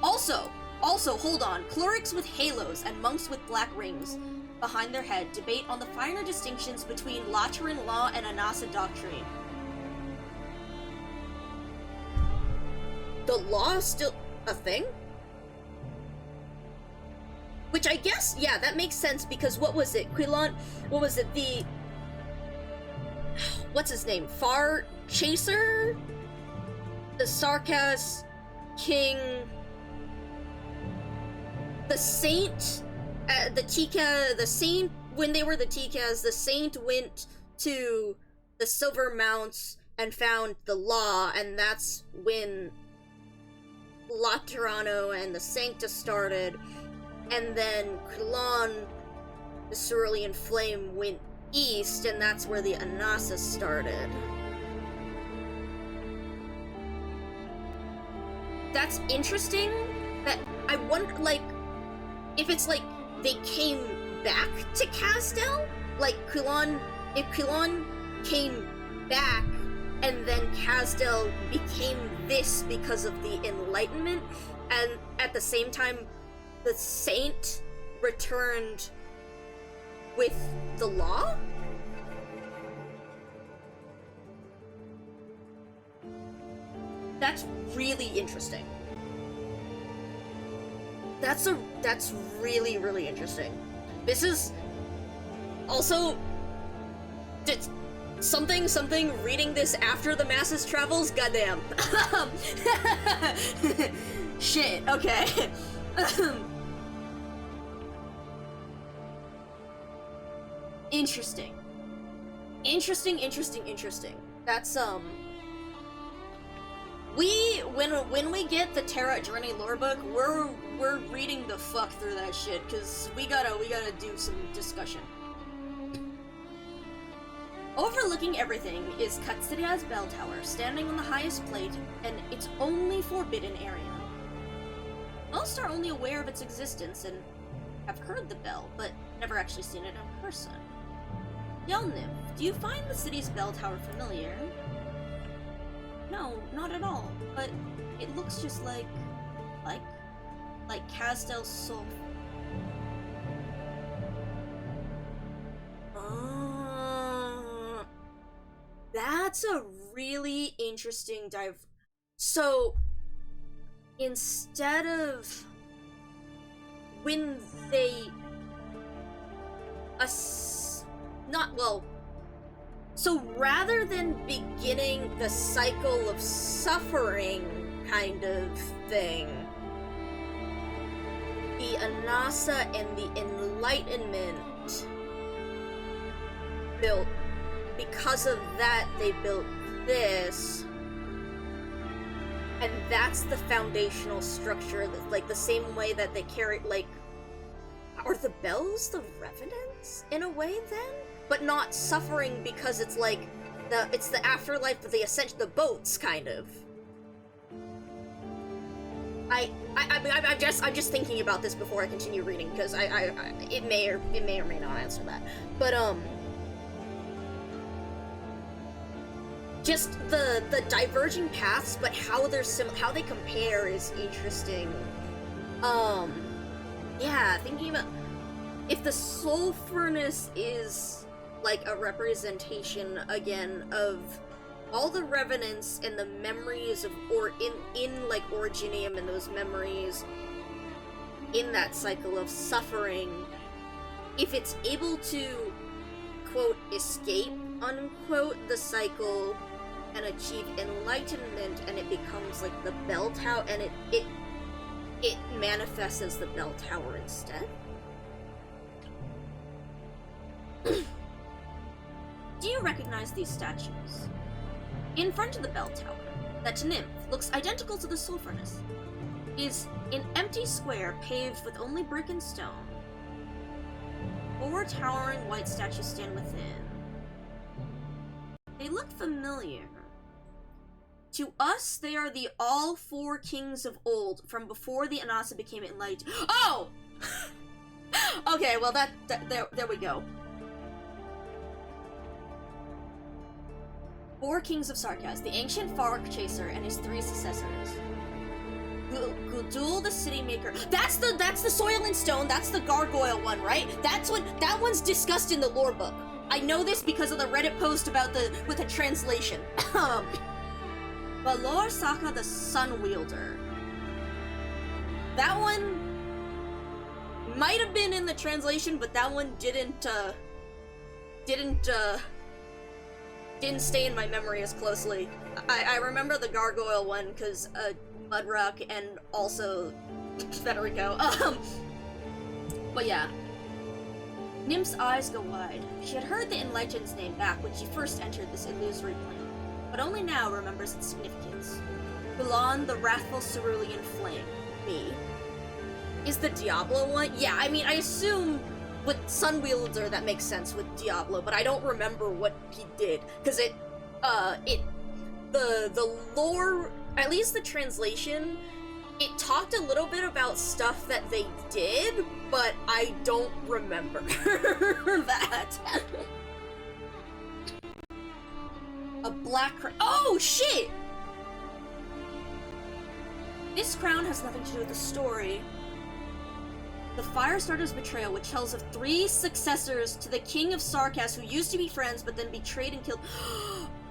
A: Also, hold on. Clerics with halos and monks with black rings behind their head debate on the finer distinctions between Lateran law and Anasa doctrine. The law is still a thing? Which I guess, yeah, that makes sense because what was it? Quilon, what was it? What's his name? Far Chaser? The Sarkas King... The Saint, the Saint, when they were the Tikas, the Saint went to the Silver Mounts and found the law, and that's when Laterano and the Sancta started, and then Kulon, the Cerulean Flame, went east, and that's where the Anasa started. That's interesting, that I wonder, like, if it's like they came back to Castel, like if Kulon came back and then Castel became this because of the Enlightenment, and at the same time the Saint returned with the law? That's really interesting. That's really, really interesting. This is also something reading this after the masses travels, goddamn. Shit, okay. Interesting. That's when we get the Terra Journey lore book, we're reading the fuck through that shit, cause we gotta do some discussion. Overlooking everything is Katsuria's bell tower, standing on the highest plate, and its only forbidden area. Most are only aware of its existence and have heard the bell, but never actually seen it in person. Yelnymph, do you find the city's bell tower familiar? No, not at all, but it looks just like Castel Sol. That's a really interesting dive. So, instead of when they so rather than beginning the cycle of suffering kind of thing, the Anasa and the Enlightenment built, because of that they built this, and that's the foundational structure, like the same way that they carry, like, are the bells the revenants in a way then? But not suffering because it's like it's the afterlife of the ascension, the boats kind of. I'm just thinking about this before I continue reading because it may or may not answer that. But just the diverging paths, but how how they compare is interesting. Yeah, thinking about if the soul furnace is like a representation again of all the revenants and the memories of, or in like Originium and those memories in that cycle of suffering, if it's able to, quote, escape, unquote, the cycle and achieve enlightenment, and it becomes like the bell tower, and it manifests as the bell tower instead. Do you recognize these statues? In front of the bell tower, that nymph looks identical to the soul furnace, is an empty square paved with only brick and stone. 4 towering white statues stand within. They look familiar. To us, they are the all 4 kings of old, from before the Anasa became enlightened. Oh! Okay, well there we go. 4 kings of Sarkaz, the ancient Fark Chaser and his 3 successors. Gudul the City Maker. That's the Soil and Stone, that's the gargoyle one, right? That one's discussed in the lore book. I know this because of the Reddit post about with the translation. Balor Saka the Sun Wielder. That one might have been in the translation, but that one didn't stay in my memory as closely. I remember the gargoyle one because Mudrock and also Federico. But yeah. Nim's eyes go wide. She had heard the Enlightened's name back when she first entered this illusory plane, but only now remembers its significance. Bulan, the wrathful cerulean flame. Me. Is the Diablo one? Yeah, I mean, I assume with Sun Wielder that makes sense with Diablo, but I don't remember what he did, because the lore, at least the translation, it talked a little bit about stuff that they did, but I don't remember that. A black crown. Oh, shit! This crown has nothing to do with the story. The Firestarter's Betrayal, which tells of 3 successors to the King of Sarkaz who used to be friends but then betrayed and killed.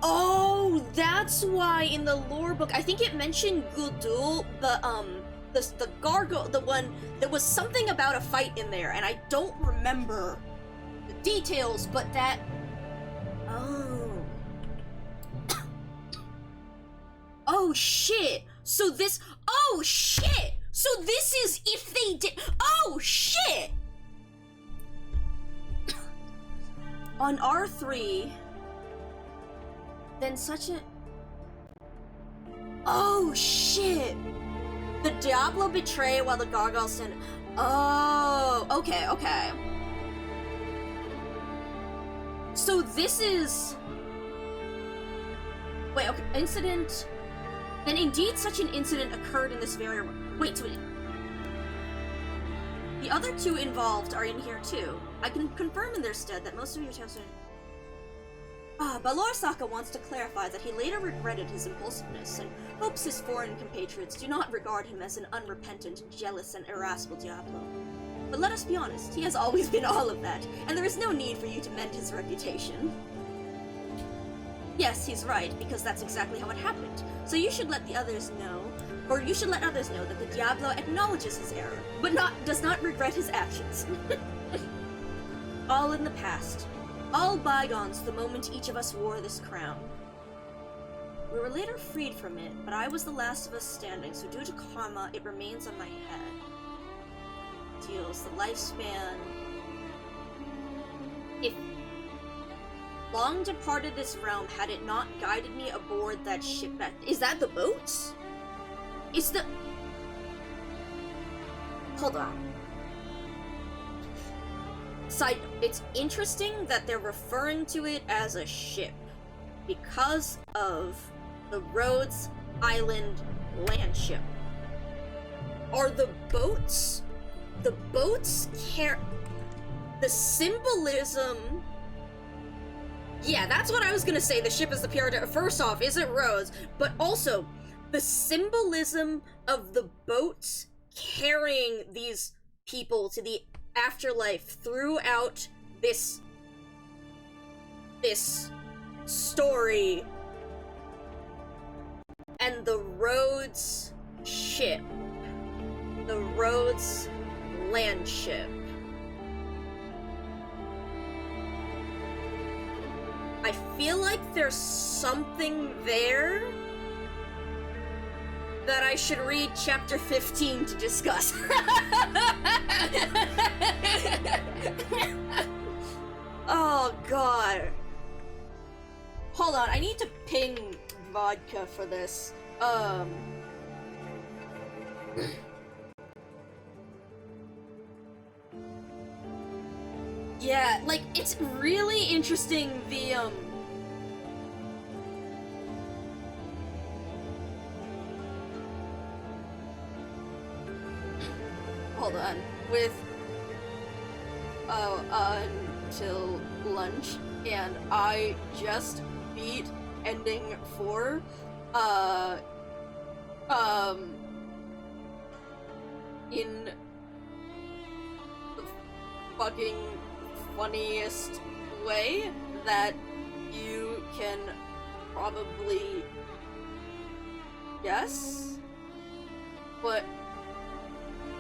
A: Oh, that's why in the lore book, I think it mentioned Gudul, the gargoyle, the one, there was something about a fight in there, and I don't remember the details, but that, oh. Oh shit, so this, oh shit! So this is if they did. Oh shit! On R3, then such a. Oh shit! The Diablo betray while the gargoyles stand. Oh, okay, okay. So this is. Wait, okay, incident. Then indeed such an incident occurred in this very. Wait. The other 2 involved are in here too. I can confirm in their stead that most of your tales are... Balor Saka wants to clarify that he later regretted his impulsiveness and hopes his foreign compatriots do not regard him as an unrepentant, jealous, and irascible Diablo. But let us be honest, he has always been all of that, and there is no need for you to mend his reputation. Yes, he's right, because that's exactly how it happened. So you should let the others know, or you should let others know that the Diablo acknowledges his error, but does not regret his actions. All in the past. All bygones the moment each of us wore this crown. We were later freed from it, but I was the last of us standing, so due to karma, it remains on my head. Deals the lifespan. If long departed this realm had it not guided me aboard that ship back. Is that the boats? Is the. Hold on. Side. It's interesting that they're referring to it as a ship because of the Rhodes Island land ship. are the boats. The boats the symbolism. Yeah, that's what I was gonna say. The ship is the PR. First off, is it Rhodes? But also, the symbolism of the boats carrying these people to the afterlife throughout this story, and the Rhodes ship, the Rhodes land ship. I feel like there's something there that I should read chapter 15 to discuss. Oh god. Hold on, I need to ping vodka for this. Yeah, like, it's really interesting, the, hold on, with, until lunch, and I just beat ending 4, in the fucking funniest way that you can probably guess, but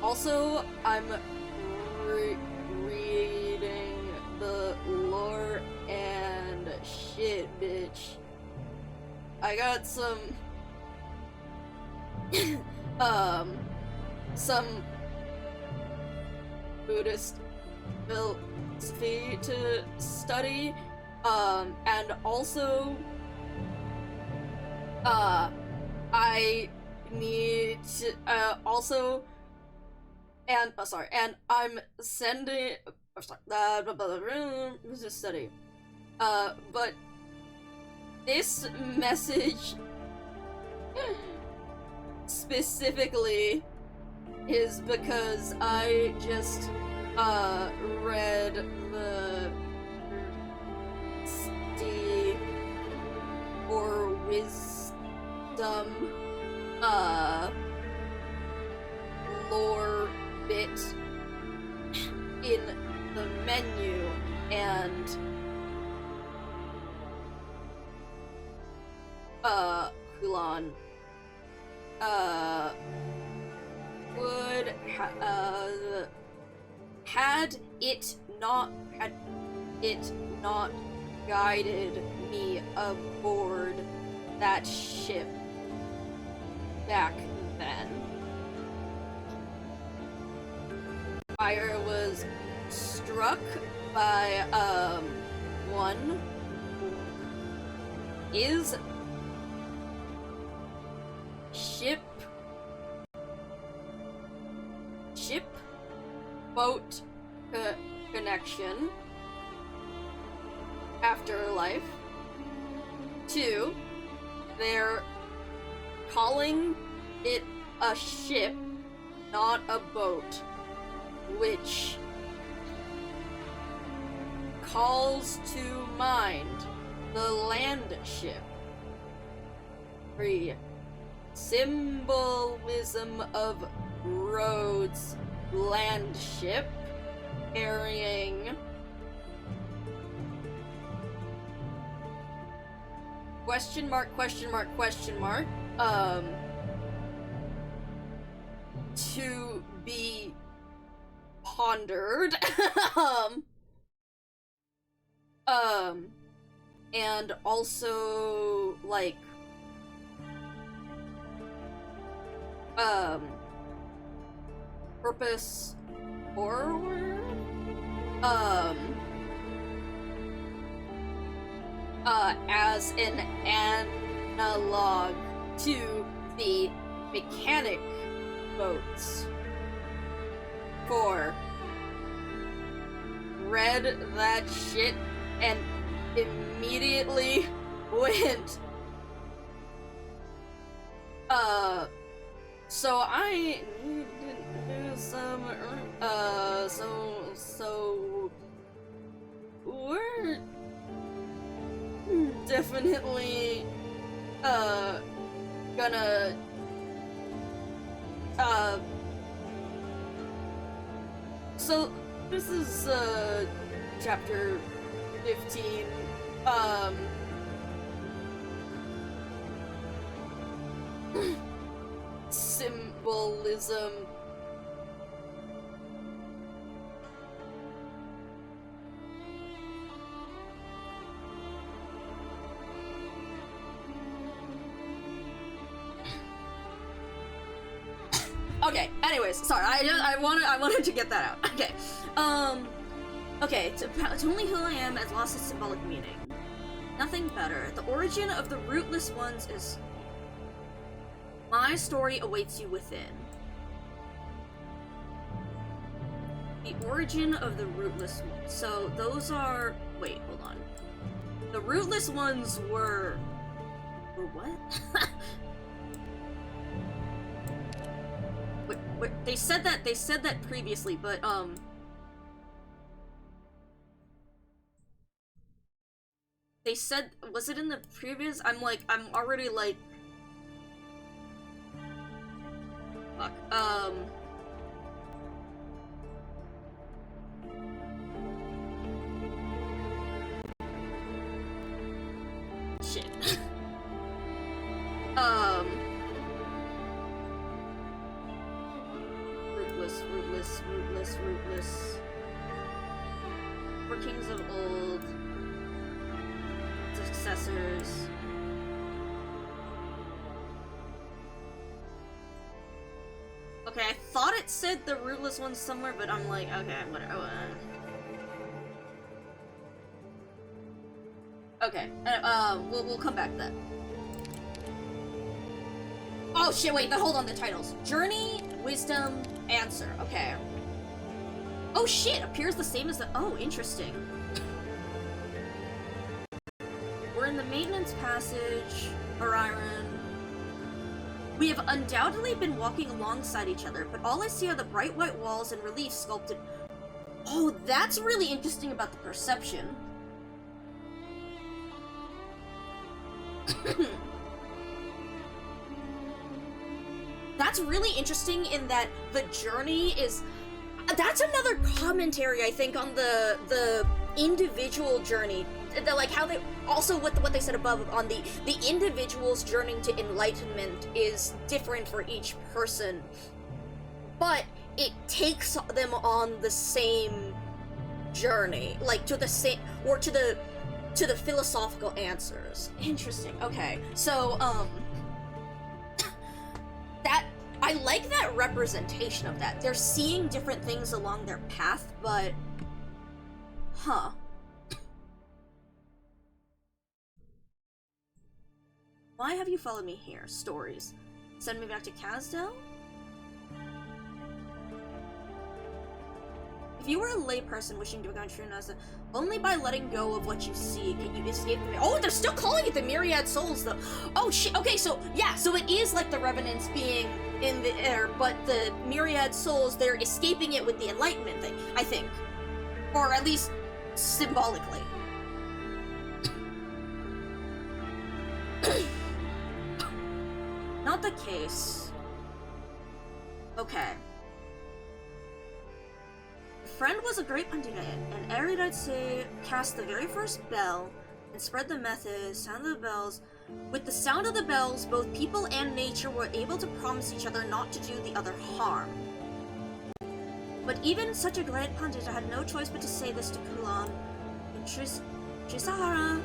A: also I'm reading the lore and shit, bitch. I got some some Buddhist philosophy to study, and also, I need to, and I'm sending, to study, but this message specifically is because I just read the or wisdom lore bit in the menu, and Kulan would had it not guided me aboard that ship back then, I was struck by one is ship boat connection, afterlife. 2, they're calling it a ship, not a boat, which calls to mind the land ship. 3, symbolism of Rhodes land ship carrying question mark to be pondered. And also like purpose forward, as an analog to the mechanic boats. 4, read that shit and immediately went, so I need definitely gonna so this is chapter 15. Symbolism. Okay, anyways, sorry, I wanted to get that out. Okay. Okay, to only who I am has lost its symbolic meaning. Nothing better. The origin of the rootless ones is... My story awaits you within. The origin of the rootless ones. So, those are... Wait, hold on. The rootless ones were... Were what? Wait, they said that previously, but, they said, was it in the previous? I'm already like, fuck, shit. Rootless. For kings of old, successors. Okay, I thought it said the rootless ones somewhere, but I'm like, okay, whatever. Okay, we'll come back to that. Oh shit, wait, hold on, the titles. Journey, Wisdom, Answer, okay. Oh shit, appears the same as the- oh, interesting. We're in the maintenance passage, Orion. We have undoubtedly been walking alongside each other, but all I see are the bright white walls and reliefs sculpted. Oh, that's really interesting about the perception. That's really interesting in that the journey is... That's another commentary, I think, on the individual journey. Like, how they... Also, what they said above, on the individual's journey to enlightenment is different for each person. But it takes them on the same journey. Like, to the same... Or to the philosophical answers. Interesting. Okay. So, that... I like that representation of that. They're seeing different things along their path, but... Huh. Why have you followed me here? Stories. Send me back to Kazdel? If you were a layperson wishing to become true Nasa, only by letting go of what you see can you escape the... Oh, they're still calling it the Myriad Souls, though. Oh, shit. Okay, so, yeah, so it is like the Revenants being in the air, but the Myriad Souls, they're escaping it with the Enlightenment thing, I think. Or at least symbolically. Not the case. Okay. Friend was a great Pandita, and erudite say cast the very first bell and spread the method, sound of the bells. With the sound of the bells, both people and nature were able to promise each other not to do the other harm. But even such a great Pandita had no choice but to say this to Kulan. In Trisahara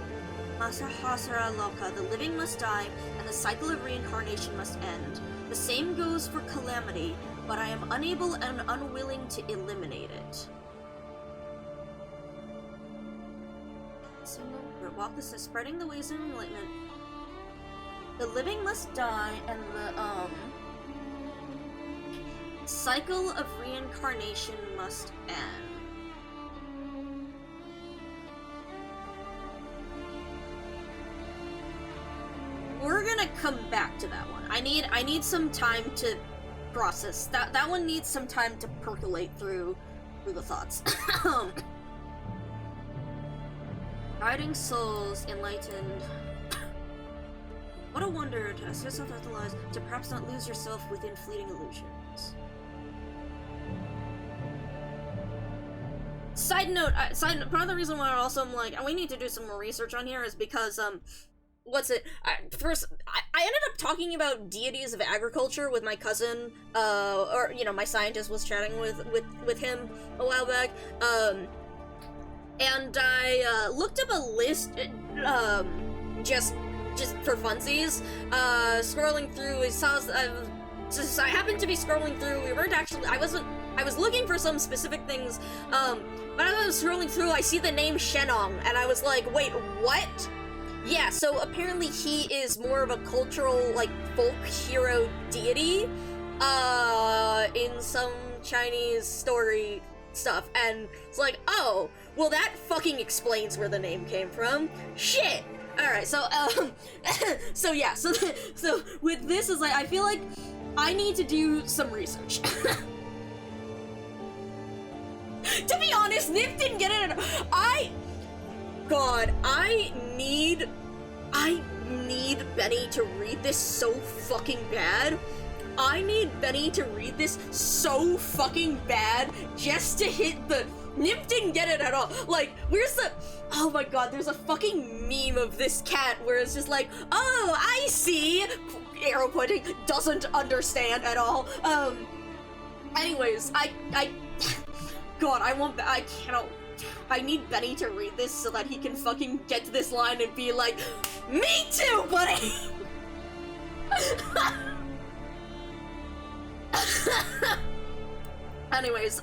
A: Masahasara Loka, the living must die, and the cycle of reincarnation must end. The same goes for Calamity, but I am unable and unwilling to eliminate it. Walk this is spreading the ways of enlightenment. The living must die, and the cycle of reincarnation must end. We're gonna come back to that one. I need some time to process. That one needs some time to percolate through the thoughts. Guiding souls enlightened. What a wonder to ask yourself after lives, to perhaps not lose yourself within fleeting illusions. Side note, part of the reason why also I'm like, we need to do some more research on here is because, first, I ended up talking about deities of agriculture with my cousin, or, you know, my scientist was chatting with him a while back, and I, looked up a list, just for funsies, scrolling through, I happened to be scrolling through, I was looking for some specific things, but as I was scrolling through, I see the name Shenong, and I was like, wait, what? Yeah, so apparently he is more of a cultural, like, folk hero deity, in some Chinese story stuff, and it's like, oh, well that fucking explains where the name came from. Shit! Alright, so, so yeah, so with this is like, I feel like I need to do some research. To be honest, Nip didn't get it. I need Benny to read this so fucking bad. I need Benny to read this so fucking bad just to hit the... Nip didn't get it at all. Like, where's the... Oh my god, there's a fucking meme of this cat where it's just like, oh, I see! Arrow pointing, doesn't understand at all. Anyways, God, I cannot... I need Benny to read this so that he can fucking get to this line and be like, me too, buddy! Anyways,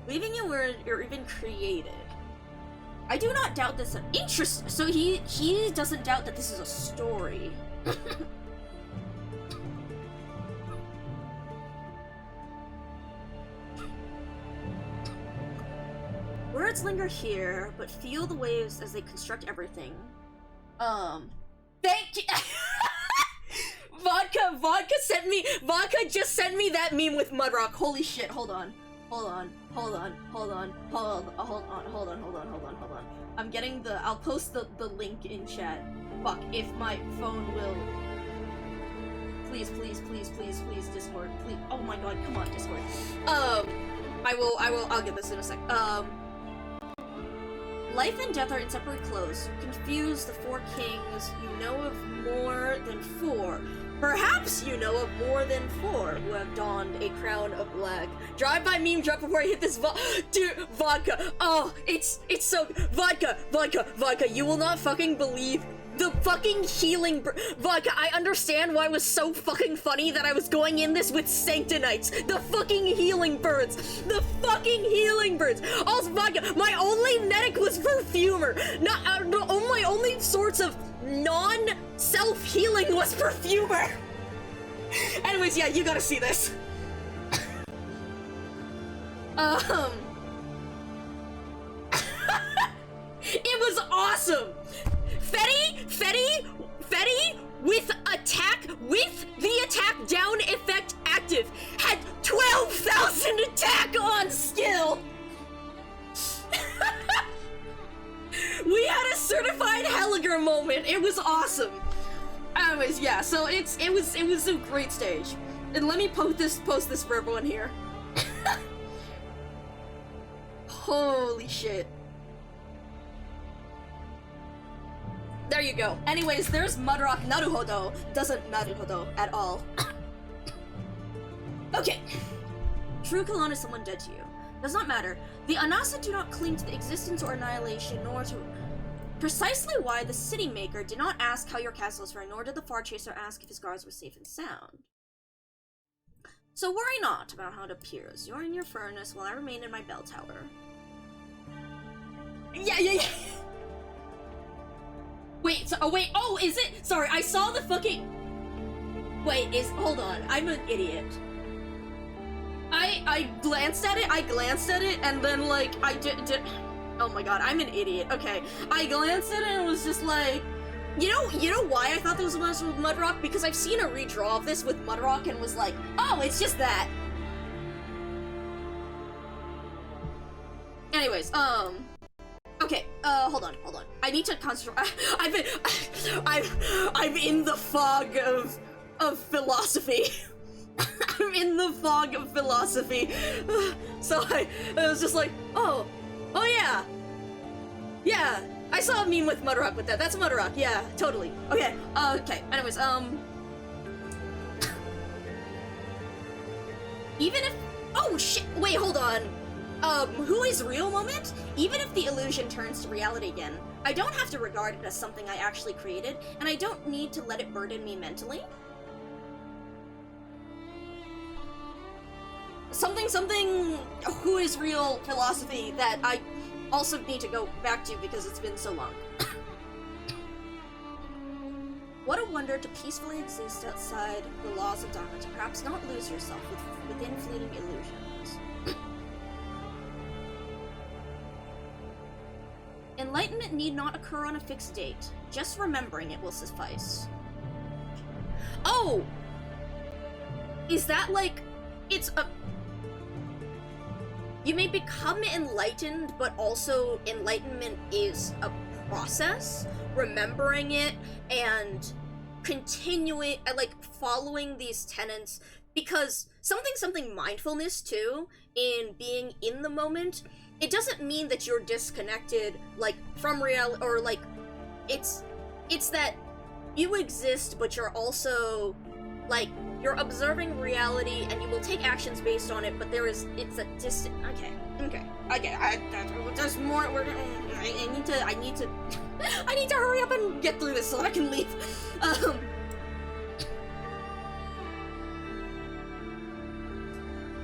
A: leaving it where you're even created. I do not doubt this. Interesting. So he doesn't doubt that this is a story. Words linger here, but feel the waves as they construct everything. Thank you. Vodka just sent me that meme with Mudrock. Holy shit, hold on. I'm getting I'll post the link in chat. Fuck, if my phone will... Please, Discord, please. Oh my god, come on, Discord. I'll get this in a sec. Life and death are inseparably close. Confuse the four kings. You know of more than four. Perhaps you know of more than four who have donned a crown of black. Drive by meme drop before I hit this dude, vodka. Oh, it's so vodka. You will not fucking believe the fucking healing vodka. I understand why it was so fucking funny that I was going in this with Sanctonites. The fucking healing birds. Also, vodka. My only medic was perfumer. Not my only sorts of non-self-healing was perfumer. Anyways, yeah, you gotta see this. It was awesome. Fetty with the attack down effect active had 12,000 attack on skill. We had a certified Helliger moment. It was awesome. Anyways, yeah. So it was a great stage. And let me post this for everyone here. Holy shit. There you go. Anyways, there's Mudrock Naruhodo. Doesn't Naruhodo at all. Okay. True Kalon is someone dead to you. Does not matter. The Anasa do not cling to the existence or annihilation, nor to... Precisely why the City Maker did not ask how your castle is faring, nor did the Far Chaser ask if his guards were safe and sound. So worry not about how it appears. You're in your furnace while I remain in my bell tower. Yeah. Wait, oh, is it? Sorry, I saw the fucking... hold on, I'm an idiot. I glanced at it, and then, like, I did, oh my god, I'm an idiot. Okay, I glanced at it and was just like, you know why I thought there was a monster with Mudrock? Because I've seen a redraw of this with Mudrock and was like, oh, it's just that. Anyways, Okay, hold on. I need to concentrate. I'm in the fog of philosophy. I'm in the fog of philosophy. So I was just like, oh yeah. Yeah, I saw a meme with Mudrock with that. That's Mudrock, yeah, totally. Okay, anyways, even if, oh shit, wait, hold on. Who is real moment? Even if the illusion turns to reality again, I don't have to regard it as something I actually created, and I don't need to let it burden me mentally. Something, who is real philosophy that I also need to go back to because it's been so long. What a wonder to peacefully exist outside the laws of Dharma, to perhaps not lose yourself within fleeting illusions. Enlightenment need not occur on a fixed date. Just remembering it will suffice. Oh! Is that like... it's a... You may become enlightened, but also enlightenment is a process. Remembering it and continuing, like, following these tenets, because something mindfulness too, in being in the moment, it doesn't mean that you're disconnected, like, from reality, or like, it's that you exist, but you're also, like, you're observing reality, and you will take actions based on it, but it's a distant, okay, there's more, I need to I need to hurry up and get through this so that I can leave.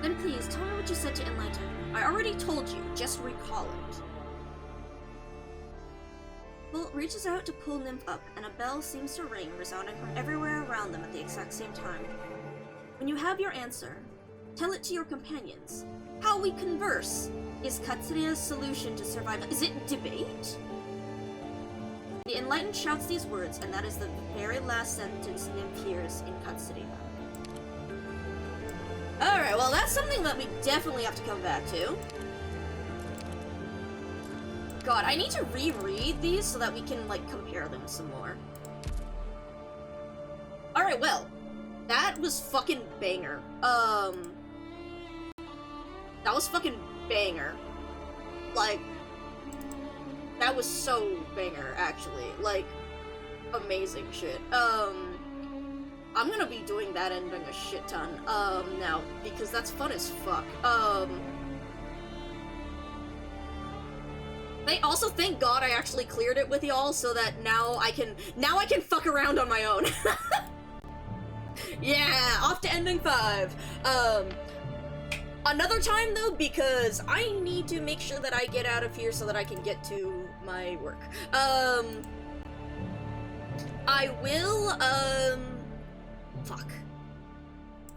A: Then please, tell me what you said to Enlighten. I already told you, just recall it. Bolt reaches out to pull Nymph up, and a bell seems to ring, resounding from everywhere around them at the exact same time. When you have your answer, tell it to your companions. How we converse is Katsuya's solution to survival. Is it debate? The Enlightened shouts these words, and that is the very last sentence Nymph hears in Katsuya. Alright, well that's something that we definitely have to come back to. God, I need to reread these so that we can, like, compare them some more. Alright, well, that was fucking banger. That was fucking banger. Like, that was so banger, actually. Like, amazing shit. I'm gonna be doing that ending a shit ton, now, because that's fun as fuck. I also thank God I actually cleared it with y'all so that now I can fuck around on my own. Yeah, off to ending 5. Another time though, because I need to make sure that I get out of here so that I can get to my work. I will,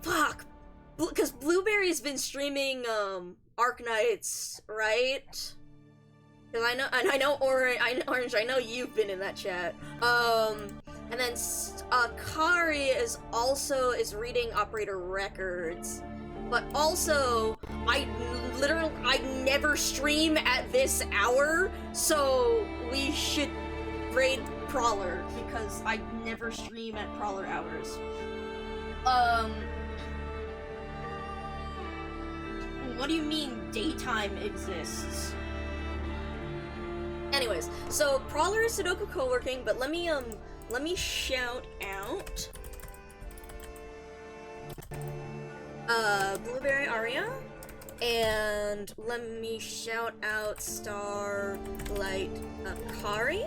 A: fuck, because Blueberry's been streaming, Arknights, right? Because I know Orange, I know you've been in that chat. And then, Kari is reading Operator Records. But also, I never stream at this hour, so we should raid Prowler, because I never stream at Prowler hours. What do you mean daytime exists? Anyways, so Prowler is Sudoku co-working, but let me shout out Blueberry Aria, and let me shout out Starlight Kari,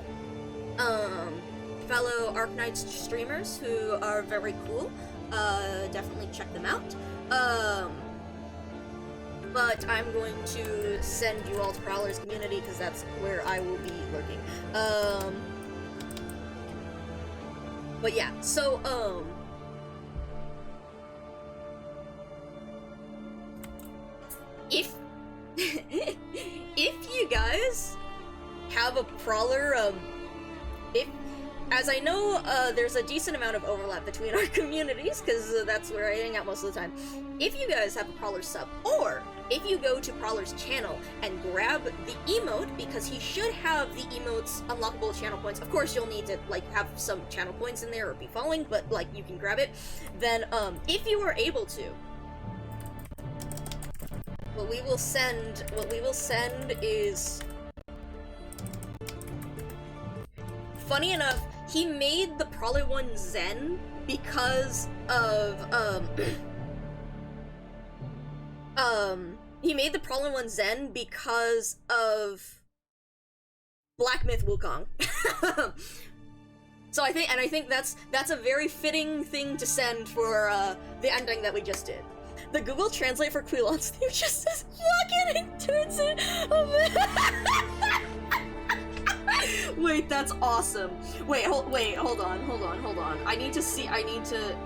A: fellow Arknights streamers who are very cool. Definitely check them out. But I'm going to send you all to Prowler's community because that's where I will be lurking. But yeah, so, if you guys have a Prowler, as I know, there's a decent amount of overlap between our communities, because that's where I hang out most of the time. If you guys have a Prowler sub, or if you go to Prowler's channel and grab the emote, because he should have the emote's unlockable channel points. Of course, you'll need to, like, have some channel points in there or be following, but, like, you can grab it. Then, if you are able to, what we will send is... Funny enough, he made the Prowler 1 Zen because of, he made the Prowler 1 Zen because of Black Myth Wukong. So I think that's a very fitting thing to send for the ending that we just did. The Google Translate for Quilon's name just says fucking turns it. Wait, that's awesome. Wait, hold on. I need to.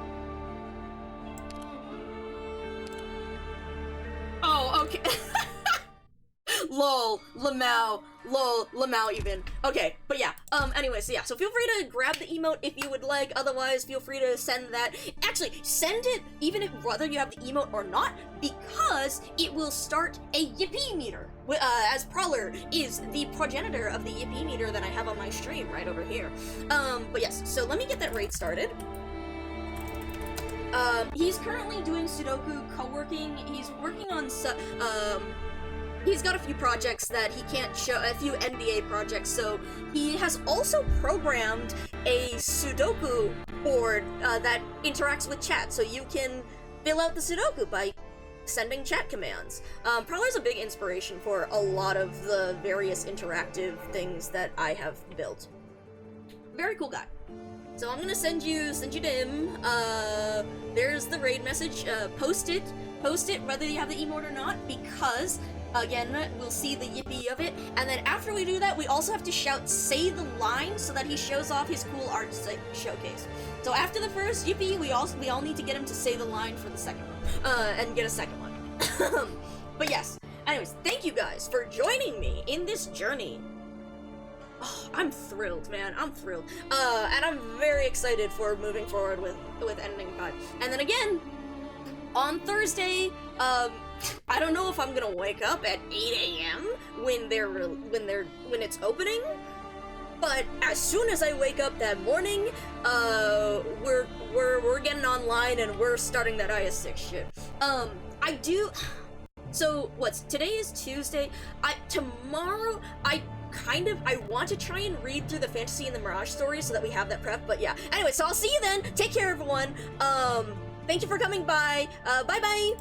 A: Oh, okay. Lol, Lamau even. Okay, but yeah, anyway, so yeah, so feel free to grab the emote if you would like, otherwise feel free to send that. Actually, send it even if whether you have the emote or not, because it will start a Yippee meter, as Prowler is the progenitor of the Yippee meter that I have on my stream right over here. But yes, so let me get that raid started. He's currently doing Sudoku co-working. He's working on he's got a few projects that he can't show, a few NDA projects, so he has also programmed a Sudoku board that interacts with chat, so you can fill out the Sudoku by sending chat commands. Prowler's a big inspiration for a lot of the various interactive things that I have built. Very cool guy. So I'm gonna send you to him. There's the raid message. Post it whether you have the emote or not, because again, we'll see the yippee of it, and then after we do that, we also have to shout "say the line" so that he shows off his cool art showcase. So after the first yippee, we all need to get him to say the line for the second one, and get a second one. But yes, anyways, thank you guys for joining me in this journey. Oh, I'm thrilled, man. I'm thrilled. And I'm very excited for moving forward with Ending 5. And then again, on Thursday, I don't know if I'm gonna wake up at 8 a.m. when it's opening, but as soon as I wake up that morning, we're getting online and we're starting that IS6 shit. So today is Tuesday. Tomorrow I want to try and read through the Fantasy and the Mirage stories so that we have that prep, but yeah. Anyway, so I'll see you then. Take care, everyone. Thank you for coming by. Bye-bye.